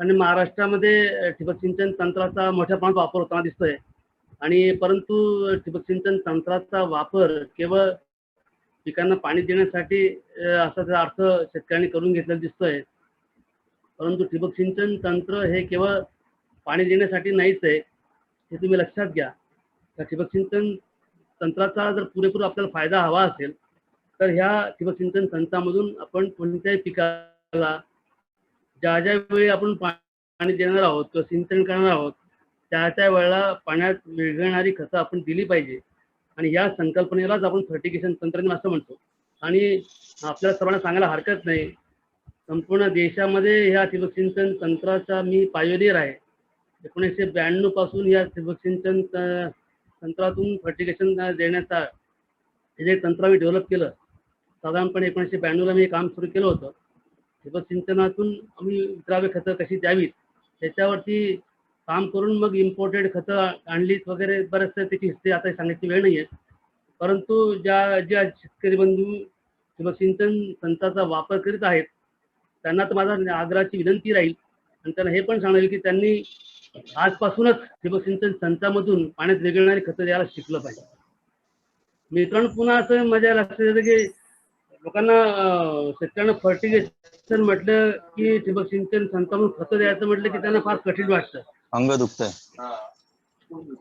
आणि महाराष्ट्रामध्ये ठिबक सिंचन तंत्राचा मोठ्या प्रमाणात वापर होताना दिसतोय. आणि परंतु ठिबक सिंचन तंत्राचा वापर केवळ पिकांना पाणी देण्यासाठी असा त्याचा अर्थ शेतकऱ्यांनी करून घेतलेला दिसतोय. परंतु ठिबक सिंचन तंत्र हे केवळ पाणी देण्यासाठी नाहीच आहे, हे तुम्ही लक्षात घ्या. त्या ठिबक सिंचन तंत्राचा जर पुरेपूर आपल्याला फायदा हवा असेल तर ह्या ठिबक सिंचन तंत्रामधून आपण कोणत्याही पिकाला ज्या ज्या वेळी आपण पाणी देणार आहोत किंवा सिंचन करणार आहोत त्या वेळेला पाण्यात विरघळणारी खतं आपण दिली पाहिजे. आणि या संकल्पनेलाच आपण फर्टिगेशन तंत्रज्ञान असं म्हणतो. आणि आपल्याला सर्वांना सांगायला हरकत नाही, संपूर्ण देशामध्ये ह्या ठिबक सिंचन तंत्राचा मी पायोनियर आहे. 1992 पासून या ठिबक सिंचन तंत्रातून फर्टिगेशन देण्याचा जे तंत्र मी डेव्हलप केलं. साधारणपणे 1992ला मी काम सुरू केलं होतं. ठिबक सिंचनातून आम्ही वितरावे खतं कशी द्यावीत त्याच्यावरती काम करून मग इम्पोर्टेड खतं आणलीत वगैरे बरंच त्याची हिस्ट्री आता सांगायची वेळ नाही आहे. परंतु ज्या ज्या शेतकरी बंधू ठिबक सिंचन तंत्राचा वापर करीत आहेत त्यांना तर माझा आग्रहाची विनंती राहील आणि त्यांना हे पण सांगेल की त्यांनी आजपासूनच ठिबक सिंचन तंत्रामधून पाण्यात विरघळणारी खतं द्यायला शिकलं पाहिजे. मित्रांनो, पुन्हा असं माझ्या लक्षात येतं की लोकांना शेतकऱ्यांना फर्टिगेशन म्हटलं की ठिबक सिंचन तंत्रामधून खतं द्यायचं म्हटलं की त्यांना फार कठीण वाटतं. अंग दुखतंय.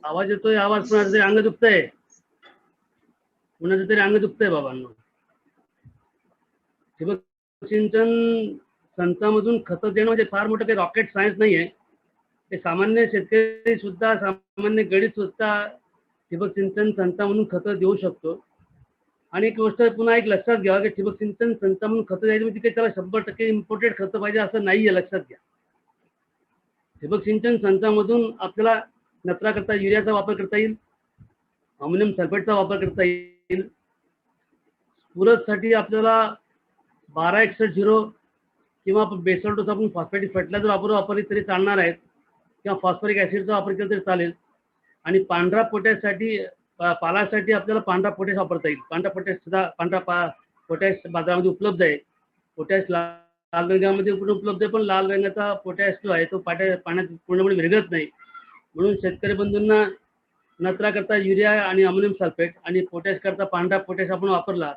आवाज येतोय, आवाज कुणाचा तरी अंग दुखतंय, कुणाचं तरी अंग दुखतंय बाबांनो. ठिबक सिंचन तंत्रामधून खतं देणं म्हणजे फार मोठं काही रॉकेट सायन्स नाही आहे. ते सामान्य शेतकरी सुद्धा, सामान्य गणित सुद्धा ठिबक सिंचन तंत्रामधून खतं देऊ शकतो. आणि एक गोष्ट पुन्हा एक लक्षात घ्या की ठिबक सिंचन तंत्रामधून खतं द्यायची म्हणजे काही त्याला 100% इम्पोर्टेड खतं पाहिजे असं नाही आहे, लक्षात घ्या. ठिबक सिंचन तंत्रामधून आपल्याला नत्राकरता युरियाचा वापर करता येईल, अमोनियम सल्फेटचा वापर करता येईल, स्फुरदसाठी आपल्याला 1261 किंवा बेसल डोस आपण फॉस्फॅटिक फर्टिलायझर वापरली तरी चालणार आहेत किंवा फॉस्फरिक ॲसिडचा वापर केला तरी चालेल. आणि पांढरा पोटॅशसाठी पालासाठी आपल्याला पांढरा पोटॅश वापरता येईल. पांढरा पोटॅश सुद्धा पोटॅश बाजारामध्ये उपलब्ध आहे. पोटॅश लाल रंगामध्ये पण उपलब्ध आहे, पण लाल रंगाचा पोटॅश जो आहे तो पाण्यात पूर्णपणे विरघळत नाही. म्हणून शेतकरी बंधूंना नत्राकरता युरिया आणि अमोनियम सल्फेट आणि पोटॅश करता पांढरा पोटॅश आपण वापरला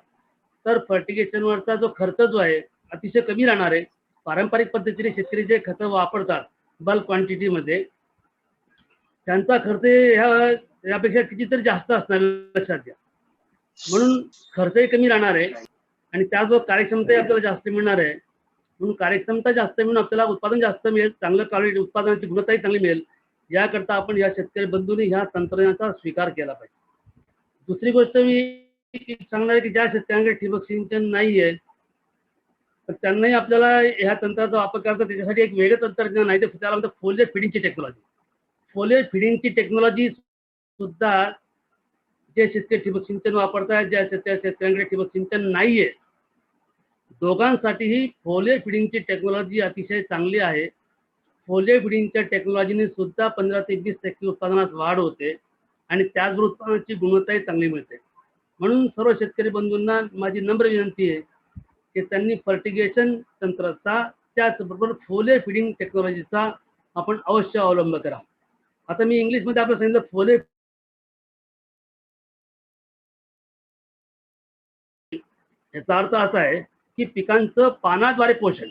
तर फर्टिगेशनवरचा जो खर्च जो आहे अतिशय कमी राहणार आहे. पारंपरिक पद्धतीने शेतकरी जे खतं वापरतात बल्क क्वांटिटीमध्ये त्यांचा खर्च यापेक्षा कितीतरी जास्त असणार, लक्षात घ्या. म्हणून खर्चही कमी राहणार आहे आणि त्याचबरोबर कार्यक्षमताही आपल्याला जास्त मिळणार आहे. म्हणून कार्यक्षमता जास्त मिळून आपल्याला उत्पादन जास्त मिळेल, चांगलं क्वालिटी उत्पादनाची गुणवत्ताही चांगली मिळेल. याकरता आपण या शेतकरी बंधूंनी ह्या तंत्रज्ञानाचा स्वीकार केला पाहिजे. दुसरी गोष्ट मी सांगणार आहे की ज्या शेतकऱ्यांकडे ठिबक सिंचन नाही आहे तर त्यांनाही आपल्याला ह्या तंत्राचा वापर करता त्याच्यासाठी एक वेगळं तंत्रज्ञान आहे, ते त्याला म्हणतात फोलियर फिडिंगची टेक्नॉलॉजी. फोलियर फिडिंगची टेक्नॉलॉजी सुद्धा जे शेतकरी ठिबक सिंचन वापरतात, ज्या शेतकऱ्यांकडे ठिबक सिंचन नाहीये दोघांसाठीही फोलियर फिडिंगची टेक्नॉलॉजी अतिशय चांगली आहे. फोलियर फिडिंगच्या टेक्नॉलॉजीने सुद्धा 15 ते 20% उत्पादनात वाढ होते आणि त्याचबरोबर उत्पादनाची गुणवत्ताही चांगली मिळते. म्हणून सर्व शेतकरी बंधूंना माझी नम्र विनंती आहे की त्यांनी फर्टिगेशन तंत्राचा त्याचबरोबर फोलियर फिडिंग टेक्नॉलॉजीचा आपण अवश्य अवलंब करा. आता मी इंग्लिशमध्ये आपलं सांगितलं फोलियर, याचा अर्थ असा आहे की पिकांचं पानाद्वारे पोषण.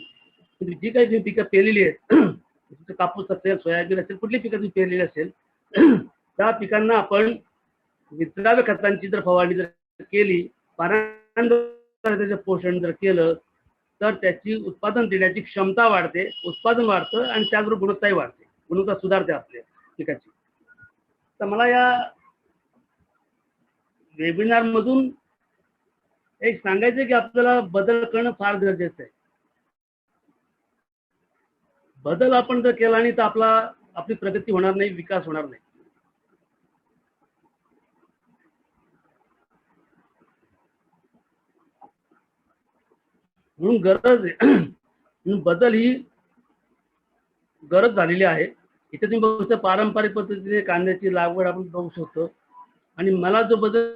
जी काही तुम्ही पिकं पेरलेली आहेत कापूस असेल, सोयाबीन असेल, कुठली पिकं तुम्ही पेरलेली असेल त्या पिकांना आपण वितराव्या खतांची जर फवारणी जर केली, पानांद्वारे त्याचं पोषण जर केलं तर त्याची उत्पादन देण्याची क्षमता वाढते, उत्पादन वाढतं आणि त्याचबरोबर गुणवत्ताही वाढते, गुणवत्ता सुधारते आपल्या पिकाची. तर मला या वेबिनार मधून एक सांगायचं की आपल्याला बदल करणं फार गरजेचं आहे. बदल आपण जर केला नाही तर आपली प्रगती होणार नाही, विकास होणार नाही. म्हणून बदल ही गरज झालेली आहे. इथे तुम्ही बघू शकता पारंपरिक पद्धतीने कांद्याची लागवड आपण बघू शकतो आणि मला जो बदल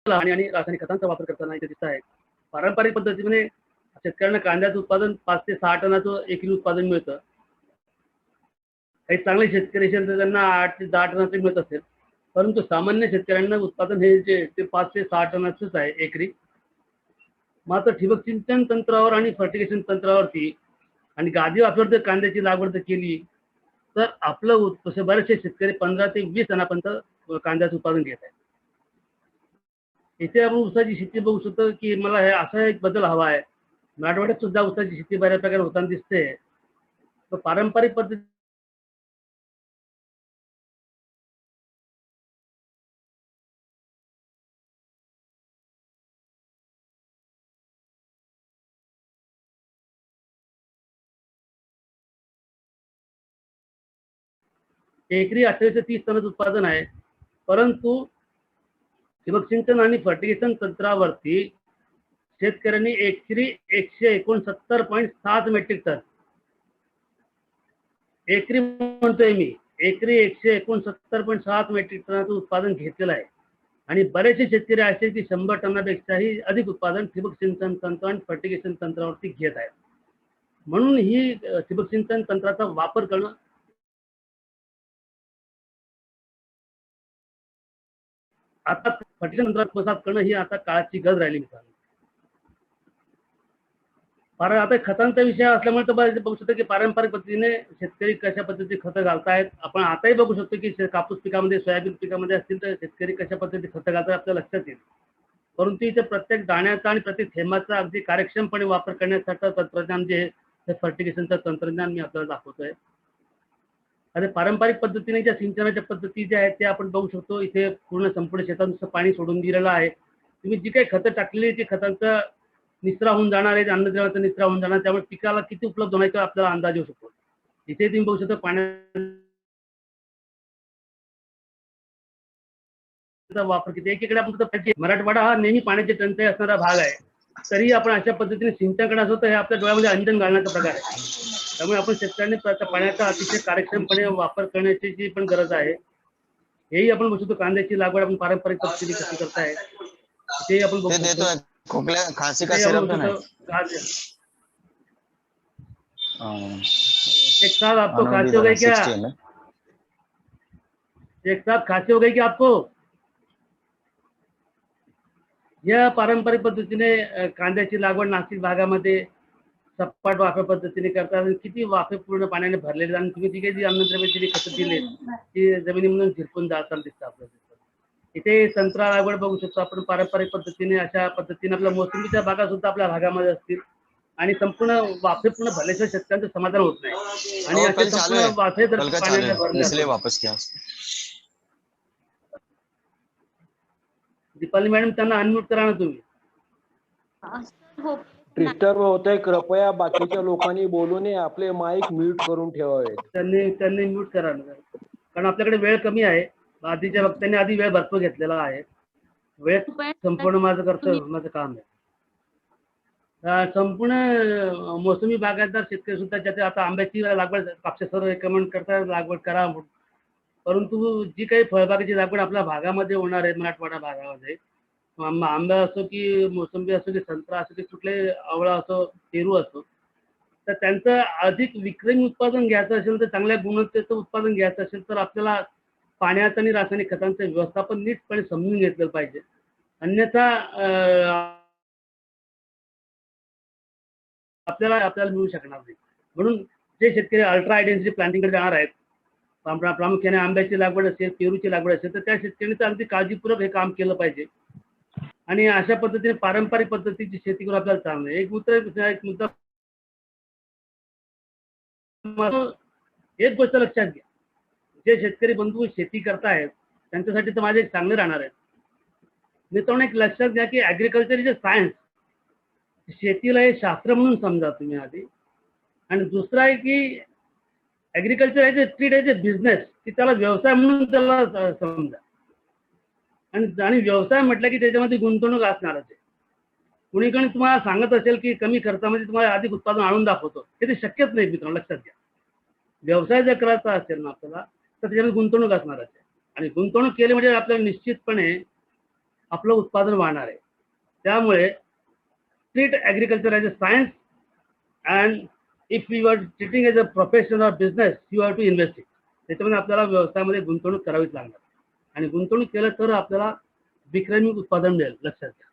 आणि रासायनिक खतांचा वापर करताना इथे दिसत आहे पारंपरिक पद्धतीने शेतकऱ्यांना कांद्याचं उत्पादन 5 ते 6 टनाचं एकरी उत्पादन मिळतं. काही चांगले शेतकरी असेल तर त्यांना 8 ते 10 टनाचं मिळत असेल, परंतु सामान्य शेतकऱ्यांना उत्पादन हे जे ते 5 ते 6 टनाचंच आहे एकरी. मात्र ठिबक सिंचन तंत्रावर आणि फर्टिगेशन तंत्रावरती आणि गादी वाफेवर जर कांद्याची लागवड जर केली तर आपलं तसे बरेचसे शेतकरी 15 ते 20 टनापर्यंत कांद्याचं उत्पादन घेत आहेत. इथे आपण ऊसाची शेती बघू शकतो की मला हे असा एक बदल हवा आहे. मराठवाड्यात सुद्धा ऊसाची शेती बऱ्या प्रकारे होताना दिसते. तर पारंपरिक पद्धती एकरी 28 ते 30 टनाचं उत्पादन आहे. परंतु ठिबक सिंचन आणि फर्टिगेशन तंत्रावरती शेतकऱ्यांनी एकरी 169.7 मेट्रिक टन एकरी म्हणतोय मी, एकरी 169.7 मेट्रिक टनाचं उत्पादन घेतलेलं आहे. आणि बरेचसे शेतकरी असे की 100 टनापेक्षाही अधिक उत्पादन ठिबक सिंचन तंत्र आणि फर्टिगेशन तंत्रावरती घेत आहेत. म्हणून ही ठिबक सिंचन तंत्राचा वापर करणं आता फर्टिगेशन तंत्रात आत्मसात करणं ही आता काळाची गरज राहिली मित्रांनो. कारण आता खतांचा विषय असल्यामुळे तर बघू शकतो की पारंपरिक पद्धतीने शेतकरी कशा पद्धतीने खतं घालतायत. आपण आताही बघू शकतो की कापूस पिकामध्ये, सोयाबीन पिकामध्ये असतील तर शेतकरी कशा पद्धतीने खतं घालतात आपल्या लक्षात येईल. परंतु इथे प्रत्येक दाण्याचा आणि प्रत्येक थेंबाचा अगदी कार्यक्षमपणे वापर करण्यासाठी तंत्रज्ञान जे फर्टिगेशनचं तंत्रज्ञान मी आपल्याला दाखवतोय. आणि पारंपरिक पद्धतीने ज्या सिंचनाच्या पद्धती ज्या आहेत त्या आपण बघू शकतो. इथे पूर्ण संपूर्ण शेतात नुसतं पाणी सोडून दिलेलं आहे. तुम्ही जी काही खतं टाकलेली ती खतांचा निचरा होऊन जाणार आहे, अन्नद्रव्याचा निचरा होऊन जाणार, त्यामुळे पिकाला किती उपलब्ध होण्याचा आपल्याला अंदाज येऊ शकतो. इथे तुम्ही बघू शकता पाण्याचा वापर किती. एकीकडे आपण मराठवाडा हा नेहमी पाण्याची टंचाई असणारा भाग आहे, तरी आपण अशा पद्धतीने सिंचन करणार असतो तर हे आपल्या डोळ्यामध्ये अंजन घालण्याचा प्रकार आहे. त्यामुळे आपण शेतकऱ्यांनी पाण्याचा अतिशय कार्यक्षमपणे वापर करण्याची जी पण गरज आहे. हेही आपण बघू शकतो. कांद्याची लागवड आपण पारंपरिक पद्धतीने कशी करताय ते आपण बघू शकतो. खोकला खांसी का सिरप देना है। एक साथ आपको खांसी हो गई क्या? एक साथ खांसी हो गई क्या आपको? या पारंपरिक पद्धतीने कांद्याची लागवड नाशिक भागामध्ये सपाट वाफे पद्धतीने करतात. किती वाफे पूर्ण पाण्याने भरलेले आणि तुम्ही जी काही अन्नद्रव्याची खतं दिली ती जमिनीमधून झिरपून जाताना दिसतं आपल्याला. इथे संत्रा लागवड बघू शकतो आपण पारंपरिक पद्धतीने. अशा पद्धतीने आपल्या मोसंबीच्या बागा सुद्धा आपल्या भागामध्ये असतील आणि संपूर्ण वाफे पूर्ण भरल्याशिवाय शेतकऱ्यांचं समाधान होत नाही. आणि असे संपूर्ण वाफे जर पाण्याने भरले वापस किया दीपाली मॅडम त्यांना अनम्यूट करा ना तुम्ही. डिस्टर्ब होतंय, कृपया बाकीच्या लोकांनी बोलू नये, आपले माईक म्यूट करून ठेवावेत. त्यांनी म्यूट करा ना, कारण आपल्याकडे वेळ कमी आहे. आधीच्या वक्त्यांनी आधी वेळ भरपूर घेतलेला आहे. वेळ संपूर्ण माझं काम आहे. संपूर्ण मोसमी बागायतदार शेतकरी सुद्धा ज्याच्या आता आंब्याची लागवड कापसासह रेकमेंड करतात लागवड करा. परंतु जी काही फळबागाची लागवड आपल्या भागामध्ये होणार आहे, मराठवाडा भागामध्ये आंबा असो की मोसंबी असो की संत्रा असो की कुठले आवळा असो, पेरू असो, तर त्यांचं अधिक विक्रमी उत्पादन घ्यायचं असेल तर चांगल्या गुणवत्तेचं उत्पादन घ्यायचं असेल तर आपल्याला पाण्याचं आणि रासायनिक खतांचं व्यवस्थापन नीटपणे समजून घेतलं पाहिजे. अन्यथा आपल्याला मिळू शकणार नाही. म्हणून जे शेतकरी अल्ट्रा हाय डेन्सिटी प्लांटिंगकडे जाणार आहेत, प्रामुख्याने आंब्याची लागवड असेल, पेरूची लागवड असेल, तर त्या शेतकऱ्यांनी अगदी काळजीपूर्वक हे काम केलं पाहिजे. आणि अशा पद्धतीने पारंपरिक पद्धतीची शेती करून आपल्याला चालणं. एक मुद्दा एक गोष्ट लक्षात घ्या, जे शेतकरी बंधू शेती करतायत त्यांच्यासाठी तर माझे चांगले राहणार आहे. मित्रांनो, एक लक्षात घ्या की ॲग्रिकल्चर इज अ सायन्स. शेतीला हे शास्त्र म्हणून समजा तुम्ही आधी. आणि दुसरं आहे की ॲग्रिकल्चर ॲज अ बिझनेस, की त्याला व्यवसाय म्हणून त्याला समजा. आणि व्यवसाय म्हटलं की त्याच्यामध्ये गुंतवणूक असणारच आहे. कुणीकडे तुम्हाला सांगत असेल की कमी खर्चामध्ये तुम्हाला अधिक उत्पादन आणून दाखवतो, हे ते शक्यच नाही मित्रांनो, लक्षात घ्या. व्यवसाय जर करायचा असेल ना आपल्याला तर त्याच्यामध्ये गुंतवणूक असणारच आहे. आणि गुंतवणूक केली म्हणजे आपल्याला निश्चितपणे आपलं उत्पादन वाढणार आहे. त्यामुळे treat agriculture as a science, and if you are treating as a profession or business, you have to invest it. त्याच्यामध्ये आपल्याला व्यवसायामध्ये गुंतवणूक करावीच लागणार आणि गुंतवणूक केलं तर आपल्याला विक्रमी उत्पादन मिळेल, लक्षात घ्या.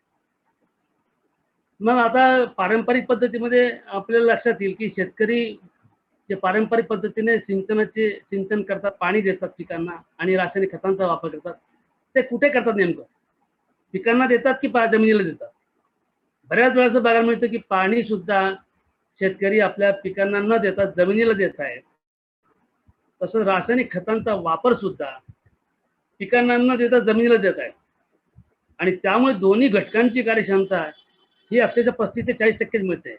मग आता पारंपरिक पद्धतीमध्ये आपल्याला लक्षात येईल की शेतकरी जे पारंपरिक पद्धतीने सिंचन करतात, पाणी देतात पिकांना आणि रासायनिक खतांचा वापर करतात, ते कुठे करतात नेमकं? पिकांना देतात की जमिनीला देतात? बऱ्याच वेळा असं बघायला मिळतं की पाणी सुद्धा शेतकरी आपल्या पिकांना न देता जमिनीला देत आहेत. तसं रासायनिक खतांचा वापर सुद्धा पिकांना न देता जमिनीला देत आहे आणि त्यामुळे दोन्ही घटकांची कार्यक्षमता ही अक्षरशः 35 ते 40% मिळते.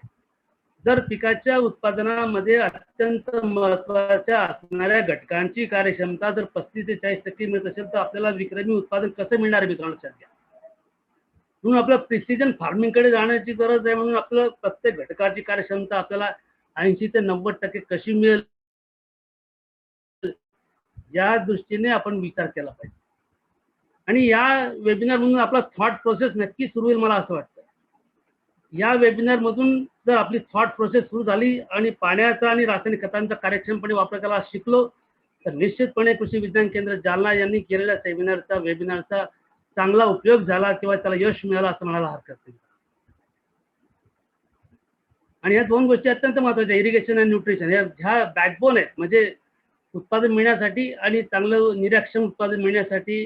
जर पिकाच्या उत्पादनामध्ये अत्यंत महत्वाच्या असणाऱ्या घटकांची कार्यक्षमता जर 35 ते 40% मिळत असेल तर आपल्याला विक्रमी उत्पादन कसं मिळणार आहे मित्रांनो, लक्षात घ्या. म्हणून आपलं प्रिसिजन फार्मिंगकडे जाण्याची गरज आहे. म्हणून आपलं प्रत्येक घटकाची कार्यक्षमता आपल्याला 80 ते 90% कशी मिळेल या दृष्टीने आपण विचार केला पाहिजे. आणि या वेबिनार मधून आपला थॉट प्रोसेस नक्की सुरू होईल मला असं वाटतं. या वेबिनार मधून जर आपली थॉट प्रोसेस सुरू झाली आणि पाण्याचा आणि रासायनिक खतांचा कार्यक्षमपणे वापर करायला शिकलो तर निश्चितपणे कृषी विज्ञान केंद्र जालना यांनी केलेल्या वेबिनारचा चांगला उपयोग झाला किंवा त्याला यश मिळालं असं म्हणायला हरकत नाही. आणि या दोन गोष्टी अत्यंत महत्वाच्या, इरिगेशन आणि न्यूट्रिशन, ह्या बॅकबोन आहेत. म्हणजे उत्पादन मिळण्यासाठी आणि चांगलं निरीक्षण उत्पादन मिळण्यासाठी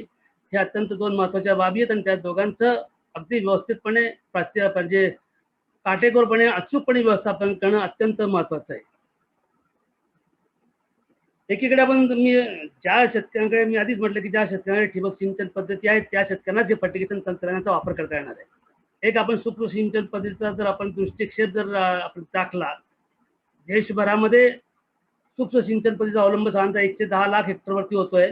हे अत्यंत दोन महत्वाच्या बाबी आहेत आणि त्या दोघांचं अगदी व्यवस्थितपणे म्हणजे काटेकोरपणे अचूकपणे व्यवस्थापन करणं अत्यंत महत्वाचं आहे. एकीकडे आपण मी ज्या शेतकऱ्यांकडे मी आधीच म्हटलं की ज्या शेतकऱ्यांकडे ठिबक सिंचन पद्धती आहेत त्या शेतकऱ्यांना जे फर्टिगेशन तंत्रज्ञानाचा वापर करता येणार आहे. एक आपण सूक्ष्म सिंचन पद्धतीचा जर आपण दृष्टिक्षेप जर आपण टाकला, देशभरामध्ये सूक्ष्म सिंचन पद्धतीचा अवलंब साधारणतः 110 लाख हेक्टरवरती होतोय.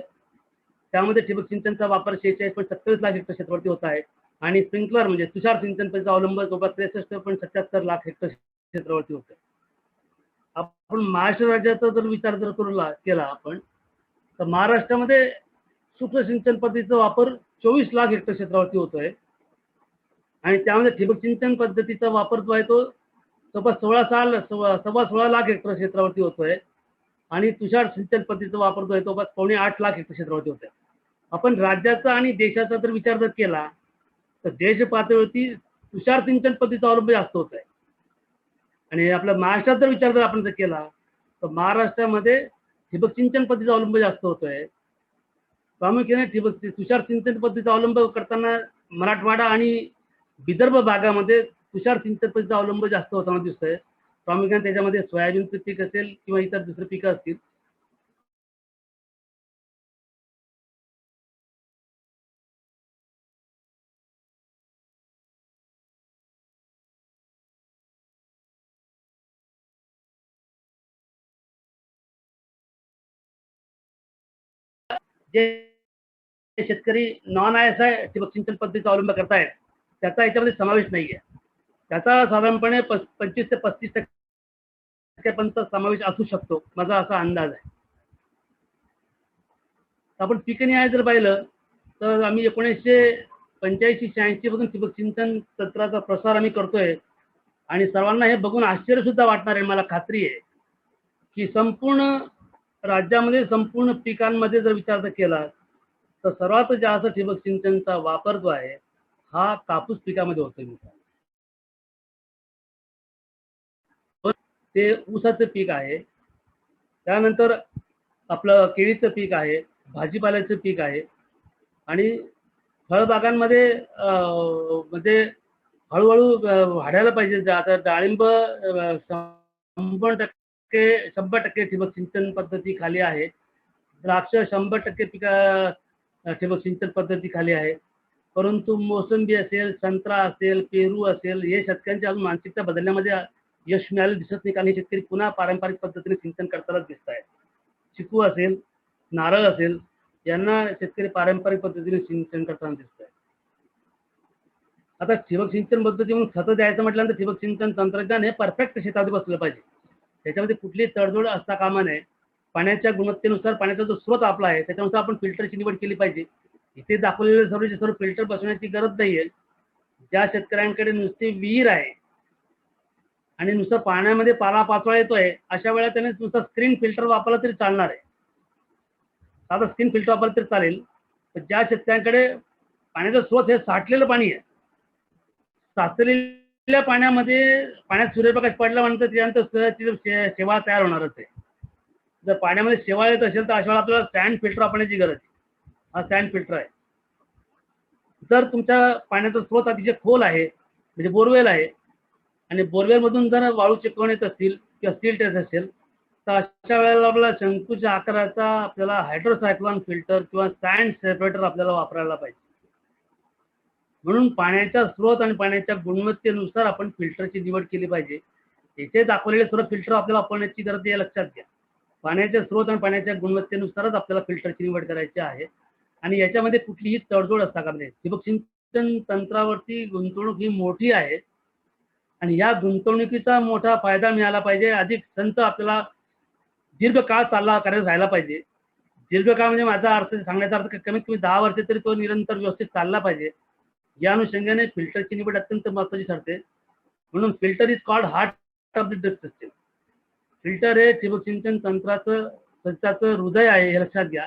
त्यामध्ये ठिबक सिंचनचा वापर 46.27 लाख हेक्टर क्षेत्रावरती होत आहे आणि स्प्रिंकलर म्हणजे तुषार सिंचन पद्धतीचा अवलंब जवळपास 63.77 लाख हेक्टर क्षेत्रावरती होतोय. आपण महाराष्ट्र राज्याचा जर विचार केला आपण तर महाराष्ट्रामध्ये सूक्ष्म सिंचन पद्धतीचा वापर 24 लाख हेक्टर क्षेत्रावरती होतोय आणि त्यामध्ये ठिबक सिंचन पद्धतीचा वापर जो आहे तो जवळपास 16 लाख हेक्टर क्षेत्रावरती होतोय आणि तुषार सिंचन पद्धतीचा वापर जो आहे तो 7.8 लाख हेक्टर क्षेत्रावरती होतोय. आपण राज्याचा आणि देशाचा जर विचार जर केला तर देश पातळीवरती तुषार सिंचन पद्धतीचा अवलंब जास्त होत आहे आणि आपल्या महाराष्ट्रात जर विचार जर आपण जर केला तर महाराष्ट्रामध्ये ठिबक सिंचन पद्धतीचा अवलंब जास्त होतोय. प्रामुख्याने तुषार सिंचन पद्धतीचा अवलंब करताना मराठवाडा आणि विदर्भ भागामध्ये तुषार सिंचन पद्धतीचा अवलंब जास्त होताना दिसतोय. प्रामुख्याने त्याच्यामध्ये सोयाबीनचं पीक असेल किंवा इतर दुसरी पिकं असतील. जे शेतकरी नॉन ISI ठिबक सिंचन पद्धतीचा अवलंब करतायत त्याचा याच्यामध्ये समावेश नाहीये. त्याचा साधारणपणे 25 ते 35% पर्यंत समावेश असू शकतो, माझा असा अंदाज आहे. आपण पिकनिहाय जर पाहिलं तर आम्ही 1985-86 पासून ठिबक सिंचन तंत्राचा प्रसार आम्ही करतोय आणि सर्वांना हे बघून आश्चर्य सुद्धा वाटणार आहे, मला खात्री आहे की संपूर्ण राज्यामध्ये संपूर्ण पिकांमध्ये जर विचार केला तर सर्वात जास्त ठिबक सिंचनचा वापर जो आहे हा कापूस पिकामध्ये होतोय. ते ऊसाचं पीक आहे, त्यानंतर आपलं केळीचं पीक आहे, भाजीपाल्याचं पीक आहे आणि फळबागांमध्ये म्हणजे हळूहळू वाढायला पाहिजे. आता डाळिंब 100% ठिबक सिंचन पद्धती खाली आहे. द्राक्ष 100% ठिबक सिंचन पद्धती खाली आहे. परंतु मोसंबी असेल, संत्रा असेल, पेरू असेल, हे शेतकऱ्यांची अजून मानसिकता बदलण्यामध्ये यश मिळालं दिसत नाही कारण हे शेतकरी पुन्हा पारंपरिक पद्धतीने सिंचन करताना दिसत आहेत. चिकू असेल, नारळ असेल, यांना शेतकरी पारंपरिक पद्धतीने सिंचन करताना दिसत आहे. आता ठिबक सिंचन पद्धती म्हणून खतं द्यायचं म्हटल्यानंतर ठिबक सिंचन तंत्रज्ञान हे परफेक्ट शेतामध्ये बसलं पाहिजे. त्याच्यामध्ये कुठली तडजोड असता कामा नये. पाण्याच्या गुणवत्तेनुसार पाण्याचा जो स्रोत आपला आहे त्याच्यानुसार आपण फिल्टरची निवड केली पाहिजे. इथे दाखवलेले सर्व फिल्टर बसवण्याची गरज नाहीये. ज्या शेतकऱ्यांकडे नुसती विहीर आहे आणि नुसतं पाण्यामध्ये पालापाचोळा येतोय, अशा वेळेला त्याने नुसतं स्क्रीन फिल्टर वापरला तरी चालणार आहे. साधा स्क्रीन फिल्टर वापरला तरी चालेल. तर ज्या शेतकऱ्यांकडे पाण्याचा स्रोत हे साठलेलं पाणी आहे, साचलेल्या पाण्यामध्ये पाण्यात सूर्यप्रकाश पडला म्हणतात त्यानंतर शेवाळ तयार होणारच आहे. जर पाण्यामध्ये शेवाळ येत असेल तर अशा वेळेला आपल्याला सँड फिल्टर वापरण्याची गरज आहे. हा सँड फिल्टर आहे. जर तुमच्या पाण्याचा स्रोत अतिशय खोल आहे, म्हणजे बोरवेल आहे, आणि बोरवेलमधून जर वाळू चिकवून येत असतील किंवा स्टील टेस्ट असेल, तर अशा वेळेला आपल्याला शंकूच्या आकाराचा आपल्याला हायड्रोसायक्लॉन फिल्टर किंवा सँड सेपरेटर आपल्याला वापरायला पाहिजे. म्हणून पाण्याच्या स्रोत आणि पाण्याच्या गुणवत्तेनुसार आपण फिल्टरची निवड केली पाहिजे. इथे दाखवलेले सर्व फिल्टर आपल्याला वापरण्याची गरज आहे, लक्षात घ्या. पाण्याच्या स्रोत आणि पाण्याच्या गुणवत्तेनुसारच आपल्याला फिल्टरची निवड करायची आहे. आणि याच्यामध्ये कुठलीही तडजोड असता कामा नये. ठिबक सिंचन तंत्रावरती गुंतवणूक ही मोठी आहे आणि या गुंतवणुकीचा मोठा फायदा मिळाला पाहिजे. अधिक संत आपल्याला दीर्घकाळ करायला राहायला पाहिजे. दीर्घकाळ म्हणजे माझा अर्थ सांगण्याचा अर्थ कमीत कमी 10 वर्ष तरी तो निरंतर व्यवस्थित चालला पाहिजे. या अनुषंगाने फिल्टरची निवड अत्यंत महत्त्वाची ठरते. म्हणून filter is called heart of the drip system. Filter हे ठिबक सिंचन तंत्राचं हृदय आहे, हे लक्षात घ्या.